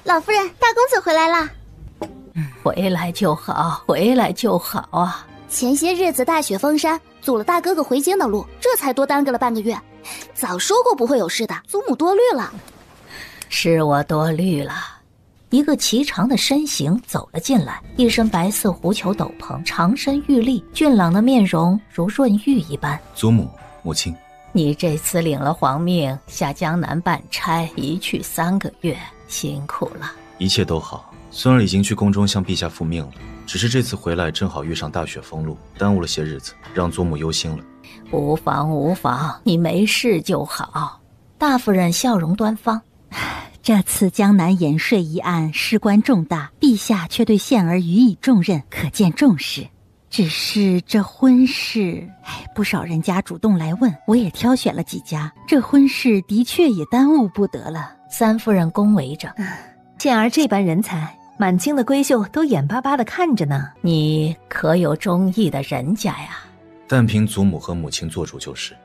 老夫人，大公子回来啦！回来就好，回来就好啊！前些日子大雪封山，阻了大哥哥回京的路，这才多耽搁了半个月。早说过不会有事的，祖母多虑了。是我多虑了。一个颀长的身形走了进来，一身白色狐裘斗篷，长身玉立，俊朗的面容如润玉一般。祖母、母亲，你这次领了皇命，下江南办差，一去3个月，辛苦了。一切都好，孙儿已经去宫中向陛下复命了，只是这次回来正好遇上大雪封路，耽误了些日子，让祖母忧心了。无妨无妨，你没事就好。大夫人笑容端方。这次江南盐税一案事关重大，陛下却对宪儿予以重任，可见重视。只是这婚事，不少人家主动来问，我也挑选了几家，这婚事的确也耽误不得了。三夫人恭维着，宪儿这般人才，满清的闺秀都眼巴巴地看着呢。你可有中意的人家呀？但凭祖母和母亲做主就是。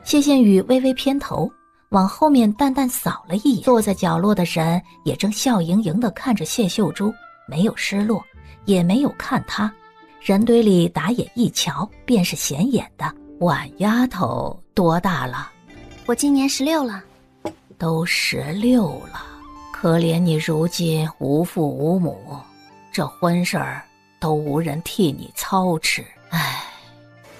谢宪宇微微偏头，往后面淡淡扫了一眼，坐在角落的人也正笑盈盈地看着谢秀珠，没有失落，也没有看他。人堆里打眼一瞧，便是显眼的。婉丫头多大了？我今年16了。都16了，可怜你如今无父无母，这婚事儿都无人替你操持。唉，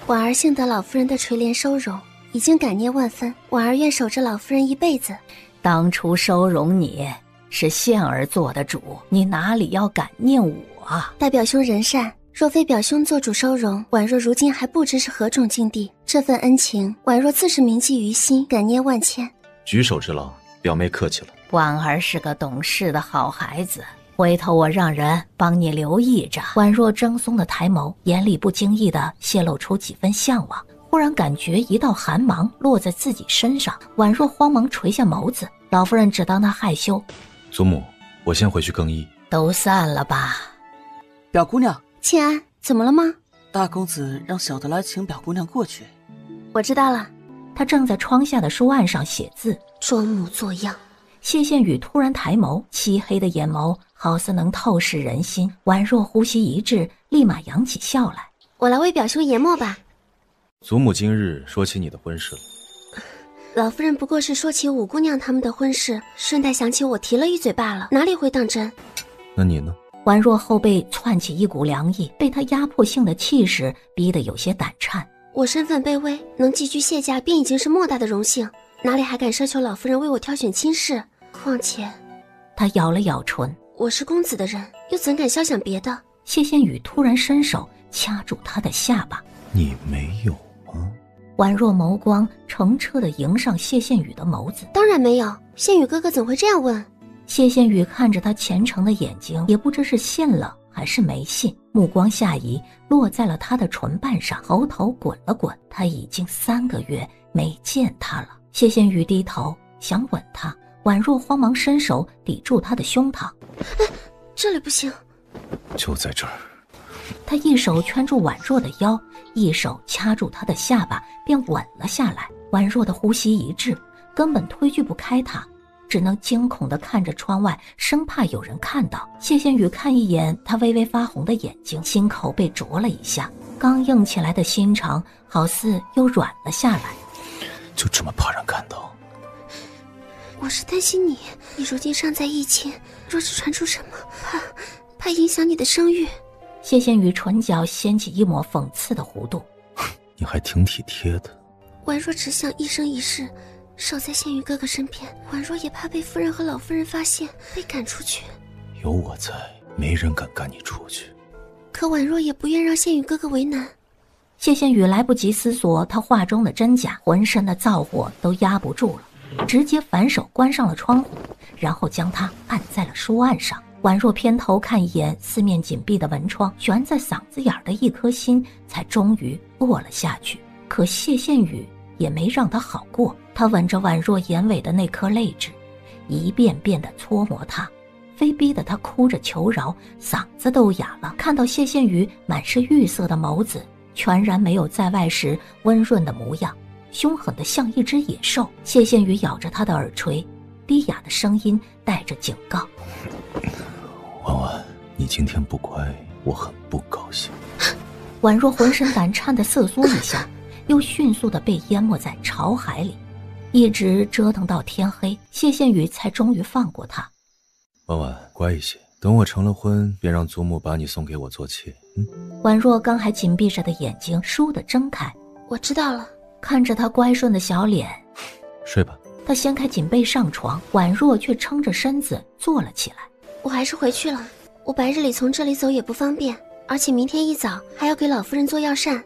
婉儿幸得老夫人的垂怜收容，已经感念万分，婉儿愿守着老夫人一辈子。当初收容你是宪儿做的主，你哪里要感念我啊？代表兄仁善，若非表兄做主收容，婉若如今还不知是何种境地。这份恩情，婉若自是铭记于心，感念万千。举手之劳，表妹客气了。婉儿是个懂事的好孩子，回头我让人帮你留意着。婉若怔忪的抬眸，眼里不经意地泄露出几分向往。忽然感觉一道寒芒落在自己身上，婉若慌忙垂下眸子。老夫人只当她害羞。祖母，我先回去更衣。都散了吧。表姑娘，庆安，怎么了吗？大公子让小的来请表姑娘过去。我知道了。他正在窗下的书案上写字，装模作样。谢宪宇突然抬眸，漆黑的眼眸好似能透视人心。婉若呼吸一滞，立马扬起笑来。我来为表兄研墨吧。祖母今日说起你的婚事了。老夫人不过是说起五姑娘他们的婚事，顺带想起我提了一嘴罢了，哪里会当真？那你呢？婉若后背窜起一股凉意，被他压迫性的气势逼得有些胆颤。我身份卑微，能寄居谢家便已经是莫大的荣幸，哪里还敢奢求老夫人为我挑选亲事？况且，他咬了咬唇，我是公子的人，又怎敢肖想别的？谢宪宇突然伸手掐住他的下巴。你没有吗？婉若眸光澄澈地迎上谢宪宇的眸子。当然没有，宪宇哥哥怎会这样问？谢宪宇看着他虔诚的眼睛，也不知是信了还是没信，目光下移，落在了他的唇瓣上，喉头滚了滚。他已经3个月没见他了。谢宪宇低头想吻他，婉若慌忙伸手抵住他的胸膛。这里不行。就在这儿。他一手圈住婉若的腰，一手掐住她的下巴，便吻了下来。婉若的呼吸一滞，根本推拒不开他，只能惊恐地看着窗外，生怕有人看到。谢宪宇看一眼他微微发红的眼睛，心口被啄了一下，刚硬起来的心肠好似又软了下来。就这么怕人看到？我是担心你如今尚在疫情，若是传出什么，怕影响你的声誉。谢宪宇唇角掀起一抹讽刺的弧度。你还挺体贴的。婉若只想一生一世守在宪宇哥哥身边，婉若也怕被夫人和老夫人发现，被赶出去。有我在，没人敢赶你出去。可婉若也不愿让宪宇哥哥为难。谢宪宇来不及思索他话中的真假，浑身的燥火都压不住了，直接反手关上了窗户，然后将他按在了书案上。婉若偏头看一眼四面紧闭的门窗，悬在嗓子眼的一颗心才终于落了下去。可谢宪宇也没让他好过，他吻着婉若眼尾的那颗泪痣，一遍遍地搓磨她，非逼得她哭着求饶，嗓子都哑了。看到谢宪宇满是玉色的眸子，全然没有在外时温润的模样，凶狠得像一只野兽。谢宪宇咬着他的耳垂，低哑的声音带着警告：你今天不乖，我很不高兴。宛若浑身胆颤的瑟缩一下，又迅速地被淹没在潮海里，一直折腾到天黑，谢羡雨才终于放过他。婉婉，乖一些，等我成了婚，便让祖母把你送给我做妾。宛若刚还紧闭着的眼睛倏地睁开。我知道了。看着他乖顺的小脸，睡吧。他掀开锦被上床，宛若却撑着身子坐了起来。我还是回去了，我白日里从这里走也不方便，而且明天一早还要给老夫人做药膳。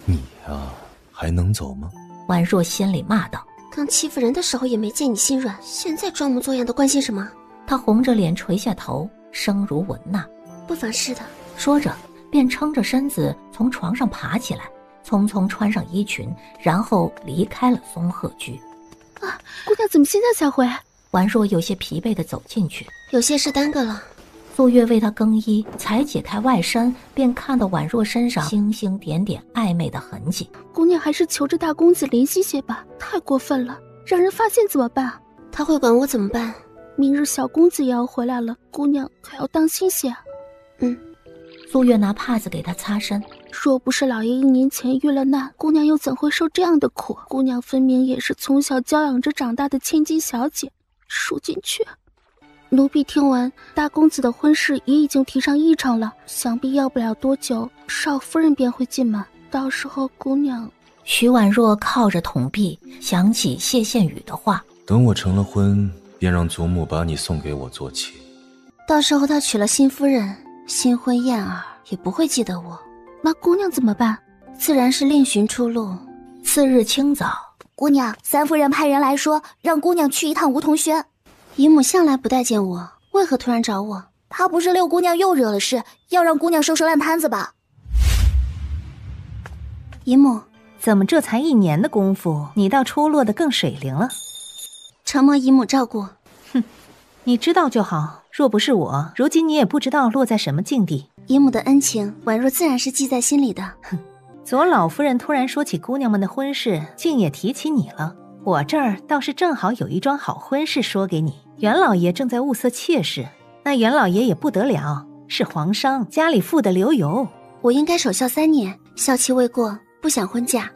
你呀，还能走吗？宛若心里骂道。刚欺负人的时候也没见你心软，现在装模作样的关心什么？他红着脸垂下头，声如蚊呐。不妨事的。说着便撑着身子从床上爬起来，匆匆穿上衣裙，然后离开了松鹤居。啊，姑娘怎么现在才回？宛若有些疲惫地走进去。有些事耽搁了。素月为她更衣，才解开外衫，便看到宛若身上星星点点暧昧的痕迹。姑娘还是求着大公子怜惜些吧，太过分了，让人发现怎么办？他会管我怎么办？明日小公子也要回来了，姑娘可要当心些。素月拿帕子给他擦身。若不是老爷1年前遇了难，姑娘又怎会受这样的苦？姑娘分明也是从小娇养着长大的千金小姐，恕进去。奴婢听闻大公子的婚事也已经提上议程了，想必要不了多久，少夫人便会进门，到时候姑娘……徐婉若靠着桶壁，想起谢羡雨的话：等我成了婚，便让祖母把你送给我做妾。到时候他娶了新夫人，新婚燕尔，也不会记得我。那姑娘怎么办？自然是另寻出路。次日清早，姑娘，三夫人派人来说，让姑娘去一趟梧桐轩。姨母向来不待见我，为何突然找我？她不是六姑娘又惹了事，要让姑娘收拾烂摊子吧？姨母，怎么这才1年的功夫，你倒出落得更水灵了？承蒙姨母照顾。哼，你知道就好，若不是我，如今你也不知道落在什么境地。姨母的恩情，宛若自然是记在心里的。哼，左老夫人突然说起姑娘们的婚事，竟也提起你了。我这儿倒是正好有一桩好婚事说给你。袁老爷正在物色妾室，那袁老爷也不得了，是皇商，家里富得流油。我应该守孝3年，孝期未过，不想婚嫁。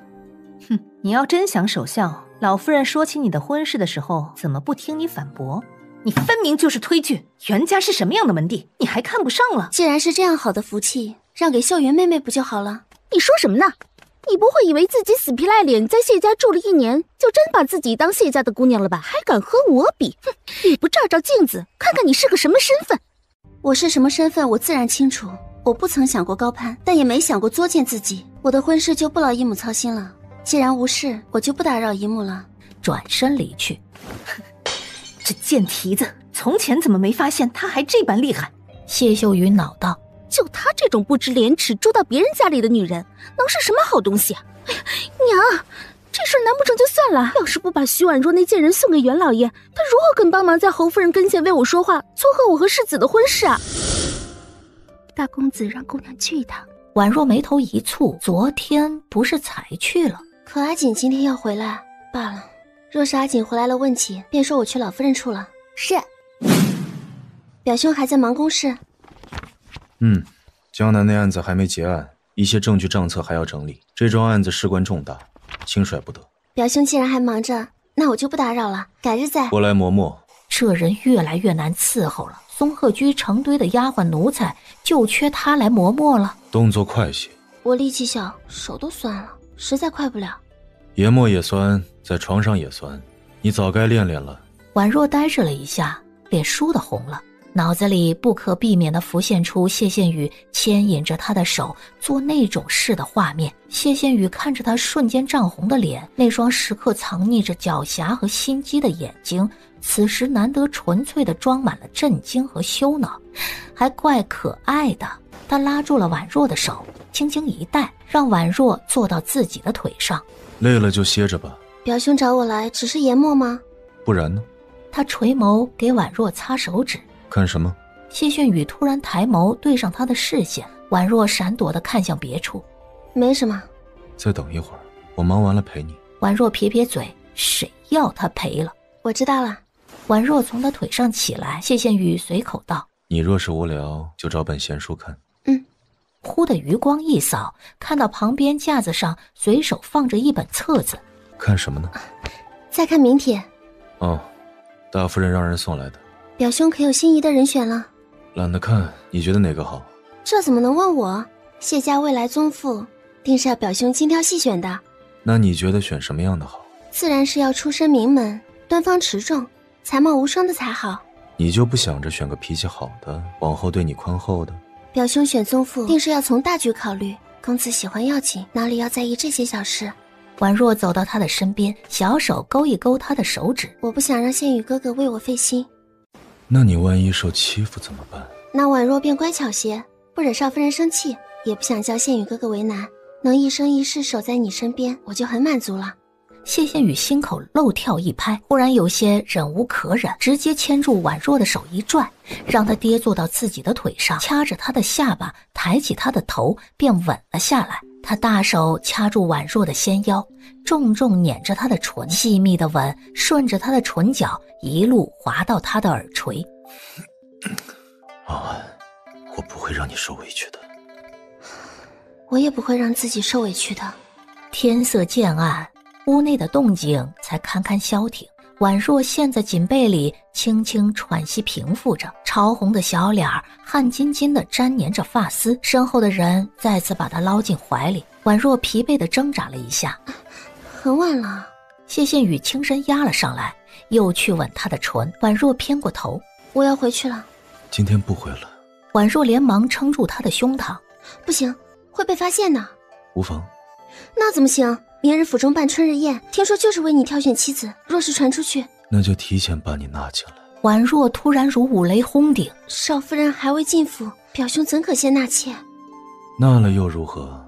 哼，你要真想守孝，老夫人说起你的婚事的时候，怎么不听你反驳？你分明就是推拒，袁家是什么样的门第，你还看不上了？既然是这样好的福气，让给秀云妹妹不就好了？你说什么呢？你不会以为自己死皮赖脸在谢家住了1年，就真把自己当谢家的姑娘了吧？还敢和我比？哼，也不照照镜子，看看你是个什么身份。我是什么身份，我自然清楚。我不曾想过高攀，但也没想过作践自己。我的婚事就不劳姨母操心了。既然无事，我就不打扰姨母了。转身离去。这贱蹄子，从前怎么没发现他还这般厉害？谢秀云恼道：就她这种不知廉耻住到别人家里的女人，能是什么好东西啊？哎呀，娘，这事难不成就算了？要是不把徐婉若那贱人送给袁老爷，他如何肯帮忙在侯夫人跟前为我说话，撮合我和世子的婚事啊？大公子让姑娘去一趟。宛若眉头一蹙，昨天不是才去了？可阿锦今天要回来罢了。若是阿锦回来了问起，便说我去老夫人处了。是。表兄还在忙公事。江南那案子还没结案，一些证据账册还要整理。这桩案子事关重大，轻率不得。表兄既然还忙着，那我就不打扰了，改日再。过来磨墨。这人越来越难伺候了。松鹤居成堆的丫鬟奴才，就缺他来磨墨了。动作快些。我力气小，手都酸了，实在快不了。研墨也酸，在床上也酸，你早该练练了。宛若呆滞了一下，脸倏地红了，脑子里不可避免地浮现出谢羡雨牵引着他的手做那种事的画面。谢羡雨看着他瞬间涨红的脸，那双时刻藏匿着狡黠和心机的眼睛，此时难得纯粹地装满了震惊和羞恼，还怪可爱的。他拉住了宛若的手，轻轻一带，让宛若坐到自己的腿上。累了就歇着吧。表兄找我来只是研墨吗？不然呢？他垂眸给宛若擦手指。看什么？谢炫宇突然抬眸对上他的视线，宛若闪躲地看向别处。没什么。再等一会儿，我忙完了陪你。宛若撇撇嘴，谁要他陪了？我知道了。宛若从他腿上起来，谢羡宇随口道：你若是无聊，就找本闲书看。忽的余光一扫，看到旁边架子上随手放着一本册子。看什么呢？再看名帖。哦，大夫人让人送来的。表兄可有心仪的人选了？懒得看，你觉得哪个好？这怎么能问我？谢家未来宗父，定是要表兄精挑细选的。那你觉得选什么样的好？自然是要出身名门，端方持重，才貌无双的才好。你就不想着选个脾气好的，往后对你宽厚的？表兄选宗父，定是要从大局考虑。公子喜欢要紧，哪里要在意这些小事？婉若走到他的身边，小手勾一勾他的手指。我不想让仙羽哥哥为我费心。那你万一受欺负怎么办？那婉若便乖巧些，不惹少夫人生气，也不想叫仙羽哥哥为难。能一生一世守在你身边，我就很满足了。谢仙羽心口漏跳一拍，忽然有些忍无可忍，直接牵住婉若的手一拽，让她跌坐到自己的腿上，掐着她的下巴，抬起她的头，便吻了下来。他大手掐住婉若的纤腰，重重捻着她的唇，细密的吻顺着她的唇角一路滑到她的耳垂。婉婉，我不会让你受委屈的。我也不会让自己受委屈的。天色渐暗，屋内的动静才堪堪消停。婉若陷在锦被里，轻轻喘息平复着，潮红的小脸汗津津地沾黏着发丝。身后的人再次把她捞进怀里，婉若疲惫地挣扎了一下。很晚了。谢羡宇轻身压了上来，又去吻她的唇。婉若偏过头，我要回去了。今天不回了。婉若连忙撑住他的胸膛，不行，会被发现的。无妨。那怎么行？明日府中办春日宴，听说就是为你挑选妻子，若是传出去，那就提前把你纳进来。婉若突然如五雷轰顶，少夫人还未进府，表兄怎可先纳妾？纳了又如何？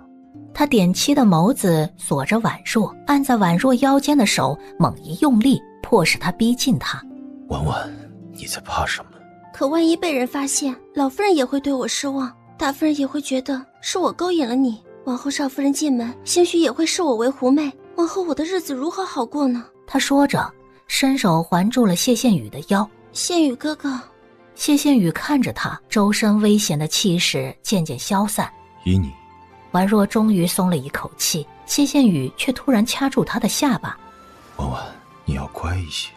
他点漆的眸子锁着婉若，按在婉若腰间的手猛一用力，迫使她逼近他。婉婉，你在怕什么？可万一被人发现，老夫人也会对我失望，大夫人也会觉得是我勾引了你，往后少夫人进门，兴许也会视我为狐媚，往后我的日子如何好过呢？他说着，伸手环住了谢羡宇的腰。羡宇哥哥。谢羡宇看着他，周身危险的气势渐渐消散。依你。婉若终于松了一口气，谢羡宇却突然掐住她的下巴。婉婉，你要乖一些。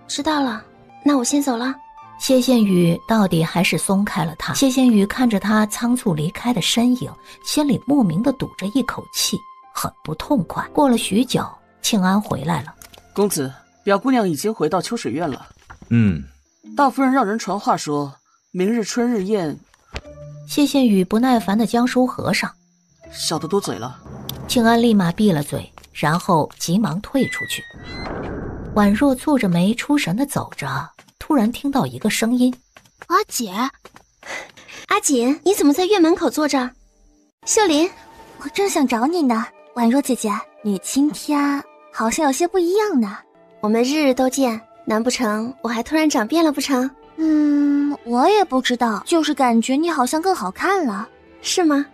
知道了，那我先走了。谢羡宇到底还是松开了他。谢羡宇看着他仓促离开的身影，心里莫名地堵着一口气，很不痛快。过了许久，庆安回来了。公子，表姑娘已经回到秋水院了。大夫人让人传话说，明日春日宴。谢羡宇不耐烦地将书合上。小的多嘴了。庆安立马闭了嘴，然后急忙退出去。婉若蹙着眉出神地走着，突然听到一个声音：阿姐。阿锦，你怎么在院门口坐着？秀林，我正想找你呢。婉若姐姐，你今天好像有些不一样呢。我们日日都见，难不成我还突然长变了不成？我也不知道，就是感觉你好像更好看了。是吗？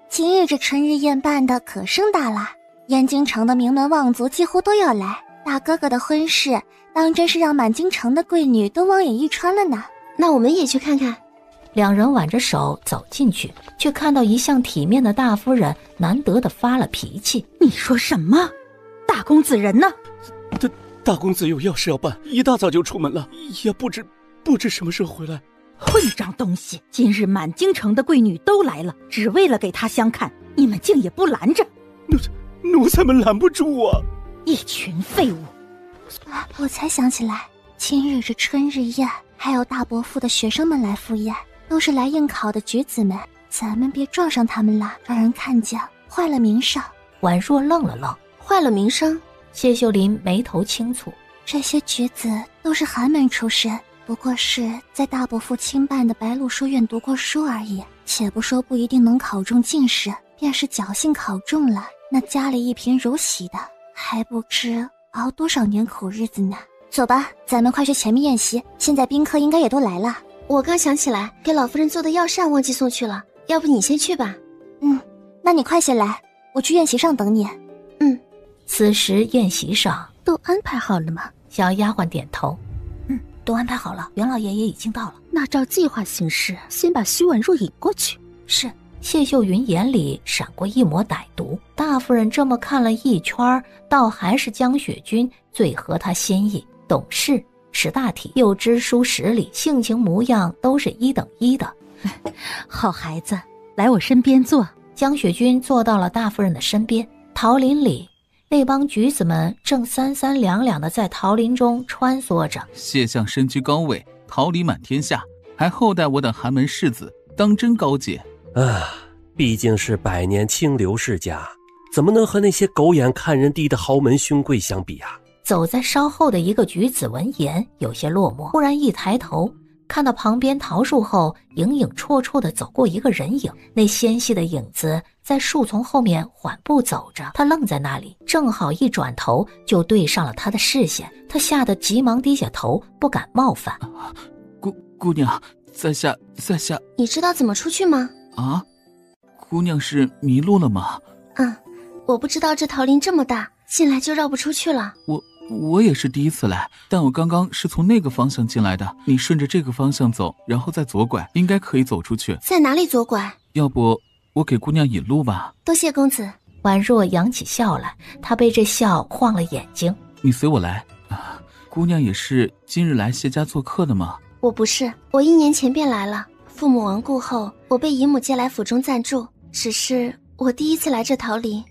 今日这春日宴办的可盛大了，燕京城的名门望族几乎都要来，大哥哥的婚事当真是让满京城的贵女都望眼欲穿了呢。那我们也去看看。两人挽着手走进去，却看到一向体面的大夫人难得的发了脾气。你说什么？大公子人呢？大公子有要事要办，一大早就出门了，也不知什么时候回来。混账东西！今日满京城的贵女都来了，只为了给他相看，你们竟也不拦着。奴才们拦不住啊！一群废物！我才想起来，今日这春日宴还有大伯父的学生们来赴宴，都是来应考的举子们，咱们别撞上他们了，让人看见坏了名声。婉若愣了愣，坏了名声？谢秀林眉头轻蹙，这些举子都是寒门出身，不过是在大伯父亲办的白鹿书院读过书而已，且不说不一定能考中进士，便是侥幸考中了，那家里一贫如洗的，还不知熬多少年苦日子呢。走吧，咱们快去前面宴席，现在宾客应该也都来了。我刚想起来，给老夫人做的药膳忘记送去了，要不你先去吧。那你快些来，我去宴席上等你。此时宴席上都安排好了吗？小丫鬟点头。都安排好了，袁老爷也已经到了。那照计划行事，先把徐婉若引过去。是。谢秀云眼里闪过一抹歹毒，大夫人这么看了一圈，倒还是江雪君最合她心意，懂事，识大体，又知书识礼，性情模样都是一等一的。好孩子，来我身边坐。江雪君坐到了大夫人的身边。桃林里，那帮举子们正三三两两的在桃林中穿梭着。谢相身居高位，桃李满天下，还厚待我等寒门士子，当真高洁。毕竟是百年清流世家，怎么能和那些狗眼看人低的豪门兄贵相比啊？走在稍后的一个举子闻言有些落寞，忽然一抬头，看到旁边桃树后影影绰绰地走过一个人影，那纤细的影子在树丛后面缓步走着，他愣在那里，正好一转头就对上了他的视线，他吓得急忙低下头，不敢冒犯。姑娘，在下。你知道怎么出去吗？啊？姑娘是迷路了吗？我不知道这桃林这么大，进来就绕不出去了。我也是第一次来，但我刚刚是从那个方向进来的。你顺着这个方向走，然后再左拐，应该可以走出去。在哪里左拐？要不我给姑娘引路吧。多谢公子。婉若扬起笑来，她被这笑晃了眼睛。你随我来。姑娘也是今日来谢家做客的吗？我不是，我1年前便来了。父母亡故后，我被姨母接来府中暂住，只是我第一次来这桃林。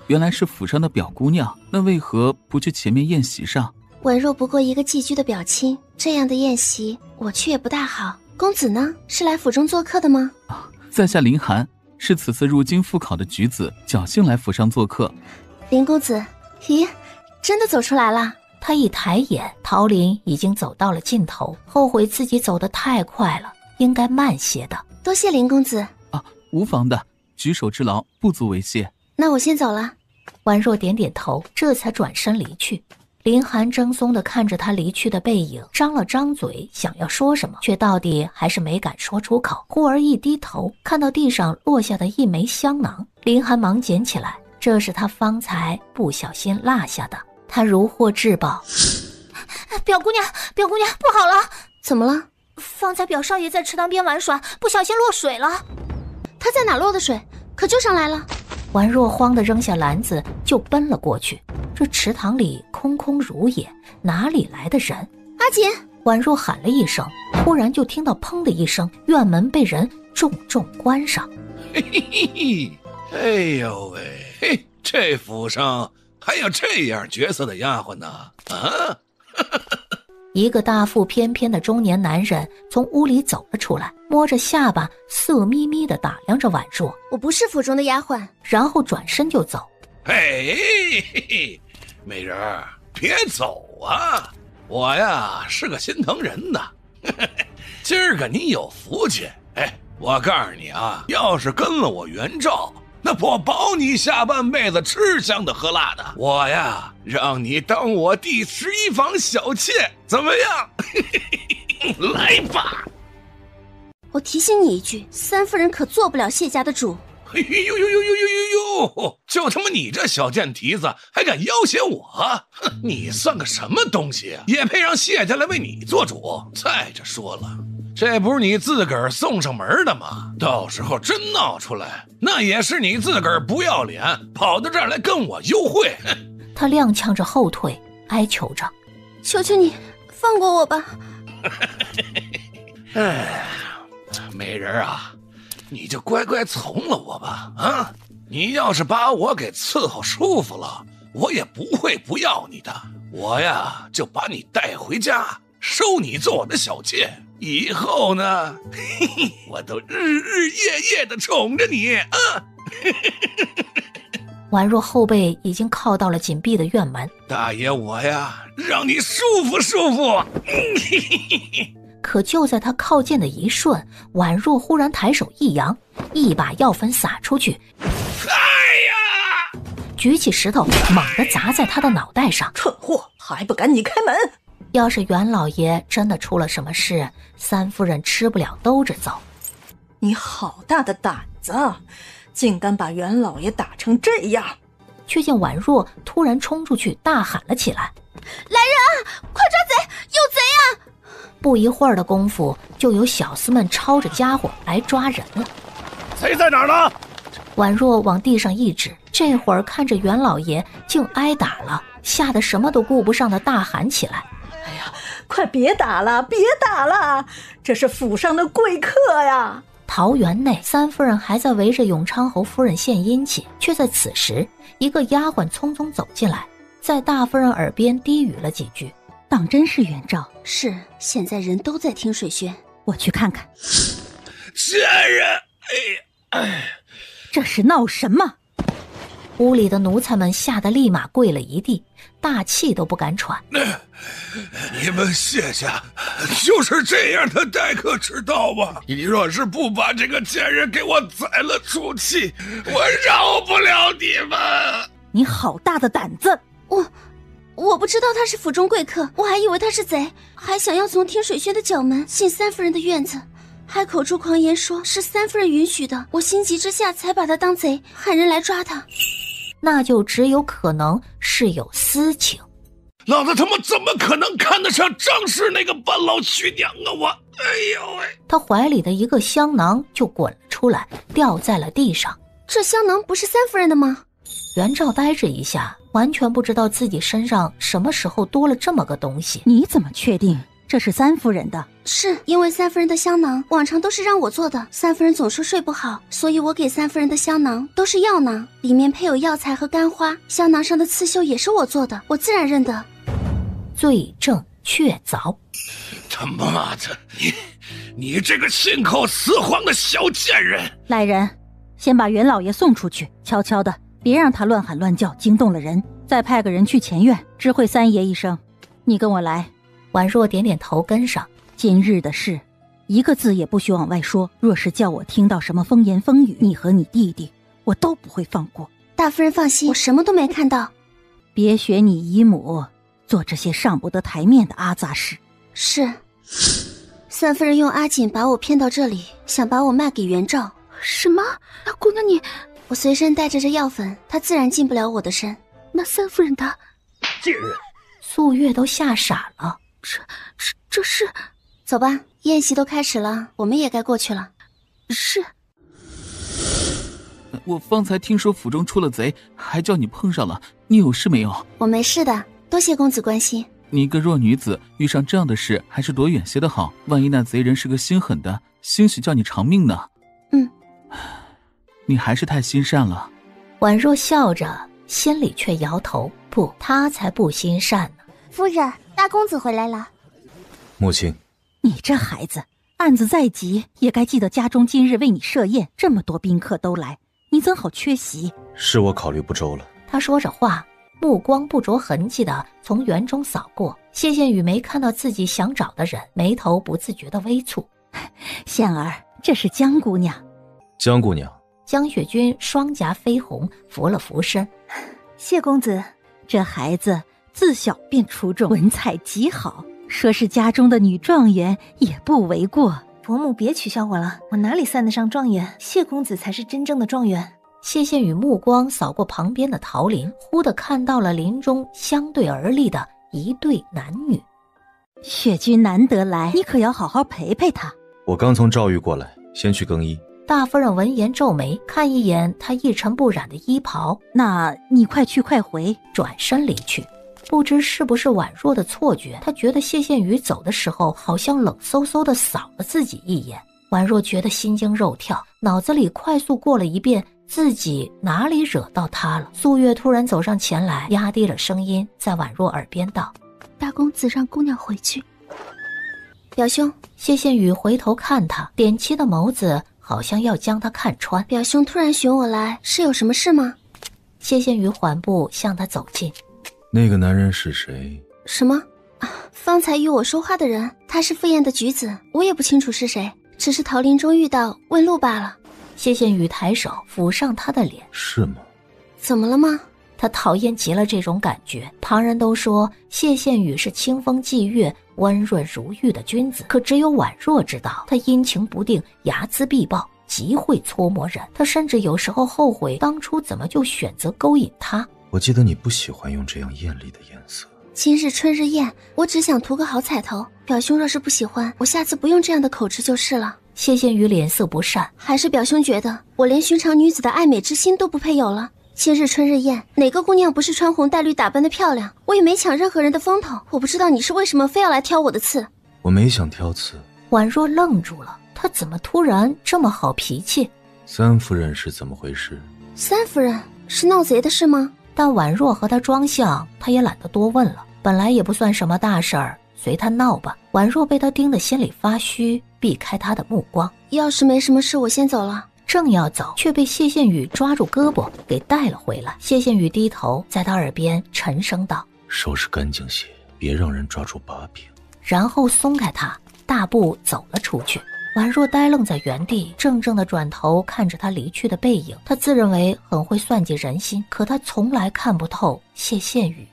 原来是府上的表姑娘，那为何不去前面宴席上？婉若不过一个寄居的表亲，这样的宴席我去也不大好。公子呢？是来府中做客的吗？在下林寒，是此次入京复考的举子，侥幸来府上做客。林公子，咦，真的走出来了。他一抬眼，桃林已经走到了尽头，后悔自己走得太快了，应该慢些的。多谢林公子。无妨的，举手之劳，不足为谢。那我先走了。婉若点点头，这才转身离去。林寒怔忪地看着他离去的背影，张了张嘴想要说什么，却到底还是没敢说出口。忽而一低头，看到地上落下的一枚香囊，林寒忙捡起来，这是他方才不小心落下的。他如获至宝。表姑娘，不好了！怎么了？方才表少爷在池塘边玩耍，不小心落水了。他在哪落的水？可救上来了。婉若慌地扔下篮子就奔了过去。这池塘里空空如也，哪里来的人？阿锦！婉若喊了一声，突然就听到砰的一声，院门被人重重关上。哎呦喂，这府上还有这样角色的丫鬟呢？一个大腹翩翩的中年男人从屋里走了出来，摸着下巴，色眯眯地打量着婉若。我不是府中的丫鬟。然后转身就走。嘿，美人儿，别走啊！我呀是个心疼人的。今儿个你有福气，我告诉你啊，要是跟了我袁绍，那我保你下半辈子吃香的喝辣的。我呀让你当我第11房小妾，怎么样？来吧。我提醒你一句，三夫人可做不了谢家的主。哎呦，就他妈你这小贱蹄子还敢要挟我？你算个什么东西啊？也配让谢家来为你做主？再者说了，这不是你自个儿送上门的吗？到时候真闹出来，那也是你自个儿不要脸，跑到这儿来跟我幽会。他踉跄着后退，哀求着：“求求你，放过我吧。”美人啊，你就乖乖从了我吧啊！你要是把我给伺候舒服了，我也不会不要你的。我呀就把你带回家，收你做我的小妾。以后呢，我都日日夜夜的宠着你啊！婉若后背已经靠到了紧闭的院门。大爷我呀，让你舒服舒服。可就在他靠近的一瞬，婉若忽然抬手一扬，一把药粉洒出去。哎呀！举起石头猛地砸在他的脑袋上。蠢货，还不赶紧开门！要是袁老爷真的出了什么事，三夫人吃不了兜着走。你好大的胆子，竟敢把袁老爷打成这样！却见婉若突然冲出去大喊了起来：“来人啊，快抓贼！有贼啊！”不一会儿的功夫，就有小厮们抄着家伙来抓人了。贼在哪儿呢？婉若往地上一指，这会儿看着袁老爷竟挨打了，吓得什么都顾不上的大喊起来：哎呀，快别打了，别打了，这是府上的贵客呀！桃园内，三夫人还在围着永昌侯夫人献殷勤，却在此时，一个丫鬟匆匆走进来，在大夫人耳边低语了几句。当真是袁兆？是，现在人都在听水轩，我去看看。贱人！这是闹什么？屋里的奴才们吓得立马跪了一地，大气都不敢喘。你们谢家就是这样的待客之道吗？你若是不把这个贱人给我宰了出气，我饶不了你们！你好大的胆子！我不知道他是府中贵客，我还以为他是贼，还想要从听水轩的角门进三夫人的院子，还口出狂言说是三夫人允许的，我心急之下才把他当贼，喊人来抓他。那就只有可能是有私情。老子他妈怎么可能看得上张氏那个半老徐娘啊！我，哎呦喂！他怀里的一个香囊就滚了出来，掉在了地上。这香囊不是三夫人的吗？袁兆呆着一下，完全不知道自己身上什么时候多了这么个东西。你怎么确定这是三夫人的？是因为三夫人的香囊往常都是让我做的，三夫人总说睡不好，所以我给三夫人的香囊都是药囊，里面配有药材和干花，香囊上的刺绣也是我做的，我自然认得。罪证确凿。他妈的，你这个信口雌黄的小贱人！来人，先把袁老爷送出去，悄悄的，别让他乱喊乱叫，惊动了人。再派个人去前院知会三爷一声。你跟我来。婉若点点头跟上。今日的事，一个字也不许往外说。若是叫我听到什么风言风语，你和你弟弟，我都不会放过。大夫人放心，我什么都没看到。别学你姨母做这些上不得台面的阿杂事。是。三夫人用阿锦把我骗到这里，想把我卖给袁兆。什么？姑娘你……我随身带着这药粉，她自然进不了我的身。那三夫人的……贱人！素月都吓傻了。这是……走吧，宴席都开始了，我们也该过去了。是。我方才听说府中出了贼，还叫你碰上了，你有事没有？我没事的，多谢公子关心。你一个弱女子遇上这样的事，还是躲远些的好。万一那贼人是个心狠的，兴许叫你偿命呢。你还是太心善了。婉若笑着，心里却摇头，不，她才不心善呢。夫人，大公子回来了。母亲，你这孩子，案子再急也该记得家中今日为你设宴，这么多宾客都来，你怎好缺席？是我考虑不周了。他说着话，目光不着痕迹地从园中扫过。谢羡雨没看到自己想找的人，眉头不自觉地微蹙。羡儿，这是江姑娘。江姑娘。江雪君双颊绯红，扶了扶身。谢公子，这孩子自小便出众，文采极好，说是家中的女状元也不为过。伯母别取笑我了，我哪里算得上状元？谢公子才是真正的状元。谢羡雨目光扫过旁边的桃林，忽地看到了林中相对而立的一对男女。雪君难得来，你可要好好陪陪他。我刚从赵玉过来，先去更衣。大夫人闻言皱眉，看一眼她一尘不染的衣袍，那你快去快回，转身离去。不知是不是婉若的错觉，她觉得谢羡雨走的时候好像冷飕飕地扫了自己一眼。婉若觉得心惊肉跳，脑子里快速过了一遍自己哪里惹到他了。素月突然走上前来，压低了声音在婉若耳边道：大公子让姑娘回去。表兄。谢羡雨回头看他，点漆的眸子好像要将他看穿。表兄突然寻我来，是有什么事吗？谢羡雨缓步向他走近。那个男人是谁？什么？方才与我说话的人，他是赴宴的举子，我也不清楚是谁，只是桃林中遇到问路罢了。谢羡雨抬手抚上他的脸。是吗？怎么了吗？他讨厌极了这种感觉。旁人都说谢羡雨是清风霁月、温润如玉的君子，可只有婉若知道他阴晴不定、睚眦必报，极会搓磨人。他甚至有时候后悔当初怎么就选择勾引他。我记得你不喜欢用这样艳丽的颜色。今日春日宴，我只想图个好彩头。表兄若是不喜欢，我下次不用这样的口吃就是了。谢羡羽脸色不善，还是表兄觉得我连寻常女子的爱美之心都不配有了？今日春日宴，哪个姑娘不是穿红戴绿打扮的漂亮？我也没抢任何人的风头，我不知道你是为什么非要来挑我的刺。我没想挑刺。婉若愣住了，她怎么突然这么好脾气？三夫人是怎么回事？三夫人是闹贼的事吗？但婉若和她装相，她也懒得多问了。本来也不算什么大事儿，随她闹吧。婉若被她盯得心里发虚，避开她的目光。要是没什么事，我先走了。正要走，却被谢羡羽抓住胳膊给带了回来。谢羡羽低头，在他耳边沉声道：“收拾干净些，别让人抓住把柄。”然后松开他，大步走了出去。婉若呆愣在原地，怔怔地转头看着他离去的背影。他自认为很会算计人心，可他从来看不透谢羡羽。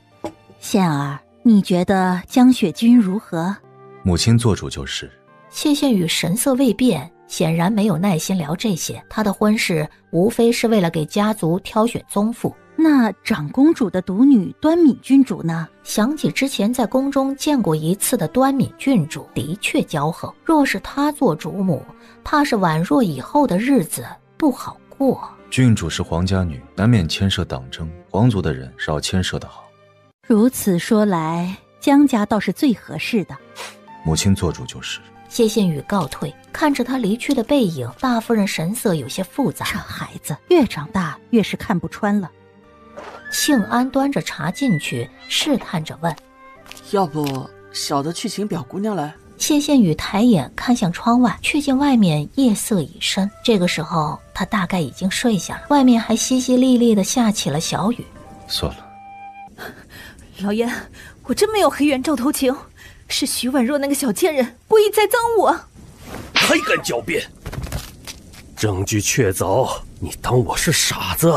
羡儿，你觉得江雪君如何？母亲做主就是。谢羡羽神色未变，显然没有耐心聊这些。他的婚事无非是为了给家族挑选宗妇。那长公主的独女端敏郡主呢？想起之前在宫中见过一次的端敏郡主，的确骄横。若是她做主母，怕是婉若以后的日子不好过。郡主是皇家女，难免牵涉党争，皇族的人少牵涉的好。如此说来，江家倒是最合适的。母亲做主就是。谢羡羽告退，看着他离去的背影，大夫人神色有些复杂。这孩子越长大越是看不穿了。庆安端着茶进去，试探着问：“要不小的去请表姑娘来？”谢羡羽抬眼看向窗外，却见外面夜色已深。这个时候，他大概已经睡下了，外面还淅淅沥沥地下起了小雨。算了，老爷，我真没有黑元照偷情，是徐婉若那个小贱人故意栽赃我。还敢狡辩？证据确凿，你当我是傻子？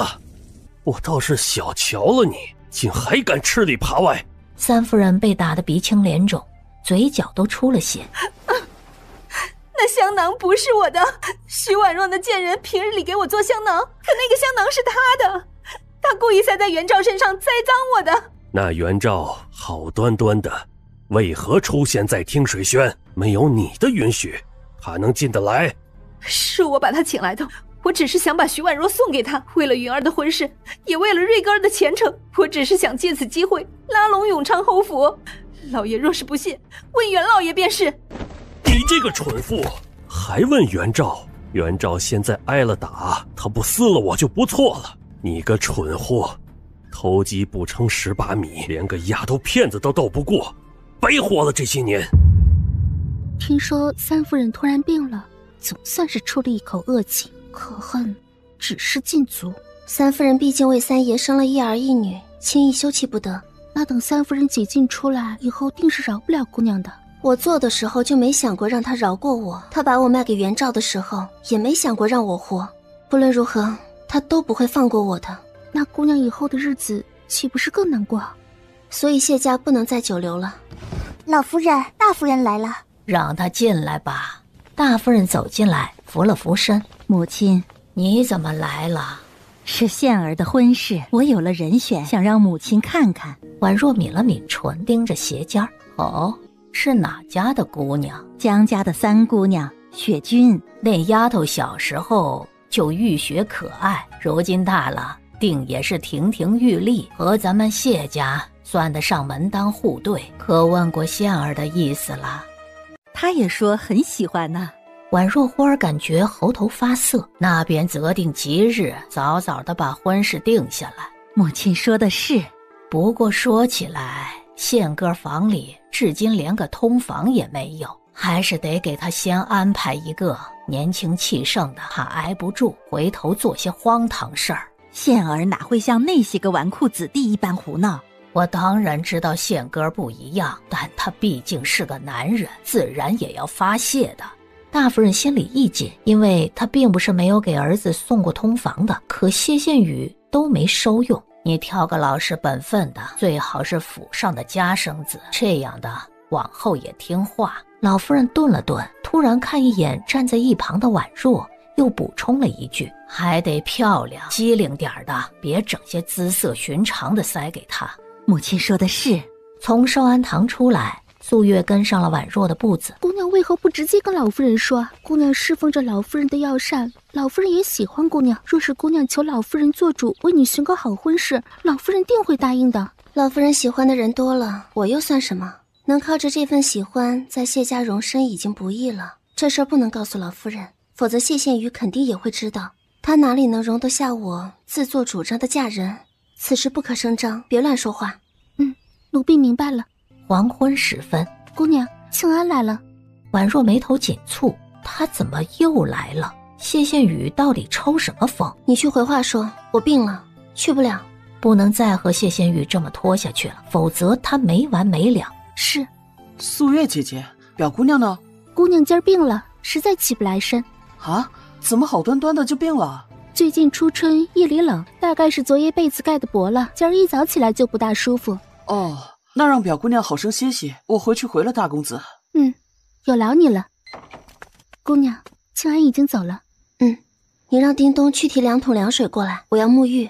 我倒是小瞧了你，竟还敢吃里扒外。三夫人被打得鼻青脸肿，嘴角都出了血。那香囊不是我的，徐婉若那贱人平日里给我做香囊，可那个香囊是她的，她故意塞在元照身上栽赃我的。那元照好端端的，为何出现在听水轩？没有你的允许，他能进得来？是我把他请来的，我只是想把徐婉若送给他，为了云儿的婚事，也为了瑞哥儿的前程，我只是想借此机会拉拢永昌侯府。老爷若是不信，问袁老爷便是。你这个蠢妇，还问元照？元照现在挨了打，他不撕了我就不错了。你个蠢货，偷鸡不成蚀把米，连个丫头片子都斗不过，白活了这些年。听说三夫人突然病了，总算是出了一口恶气，可恨只是禁足。三夫人毕竟为三爷生了一儿一女，轻易休戚不得。那等三夫人解禁出来以后，定是饶不了姑娘的。我做的时候就没想过让她饶过我，她把我卖给元照的时候也没想过让我活。不论如何，她都不会放过我的。那姑娘以后的日子岂不是更难过？所以谢家不能再久留了。老夫人，大夫人来了。让她进来吧。大夫人走进来，扶了扶身。母亲，你怎么来了？是羡儿的婚事，我有了人选，想让母亲看看。婉若抿了抿唇，盯着鞋尖儿。哦，是哪家的姑娘？江家的三姑娘雪君。那丫头小时候就浴血可爱，如今大了，定也是亭亭玉立，和咱们谢家算得上门当户对。可问过羡儿的意思了？她也说很喜欢呢。婉若忽而感觉喉头发涩，那便择定吉日，早早地把婚事定下来。母亲说的是，不过说起来，宪哥房里至今连个通房也没有，还是得给他先安排一个。年轻气盛的，怕挨不住，回头做些荒唐事儿。羡儿哪会像那些个纨绔子弟一般胡闹？我当然知道宪哥不一样，但他毕竟是个男人，自然也要发泄的。大夫人心里一紧，因为她并不是没有给儿子送过通房的，可谢羡羽都没收用。你挑个老实本分的，最好是府上的家生子，这样的往后也听话。老夫人顿了顿，突然看一眼站在一旁的婉若，又补充了一句：还得漂亮机灵点的，别整些姿色寻常的塞给她。母亲说的是。从寿安堂出来，素月跟上了婉若的步子。姑娘为何不直接跟老夫人说？姑娘侍奉着老夫人的药膳，老夫人也喜欢姑娘。若是姑娘求老夫人做主，为你寻个好婚事，老夫人定会答应的。老夫人喜欢的人多了，我又算什么？能靠着这份喜欢在谢家容身已经不易了。这事儿不能告诉老夫人，否则谢宪宇肯定也会知道。他哪里能容得下我自作主张的嫁人？此事不可声张，别乱说话。奴婢明白了。黄昏时分，姑娘，庆安来了。婉若眉头紧蹙，他怎么又来了？谢宪宇到底抽什么风？你去回话说，我病了，去不了。不能再和谢宪宇这么拖下去了，否则他没完没了。是。素月姐姐，表姑娘呢？姑娘今儿病了，实在起不来身。啊？怎么好端端的就病了？最近初春，夜里冷，大概是昨夜被子盖得薄了，今儿一早起来就不大舒服。哦，那让表姑娘好生歇息，我回去回了大公子。有劳你了。姑娘，庆安已经走了。你让叮咚去提2桶凉水过来，我要沐浴。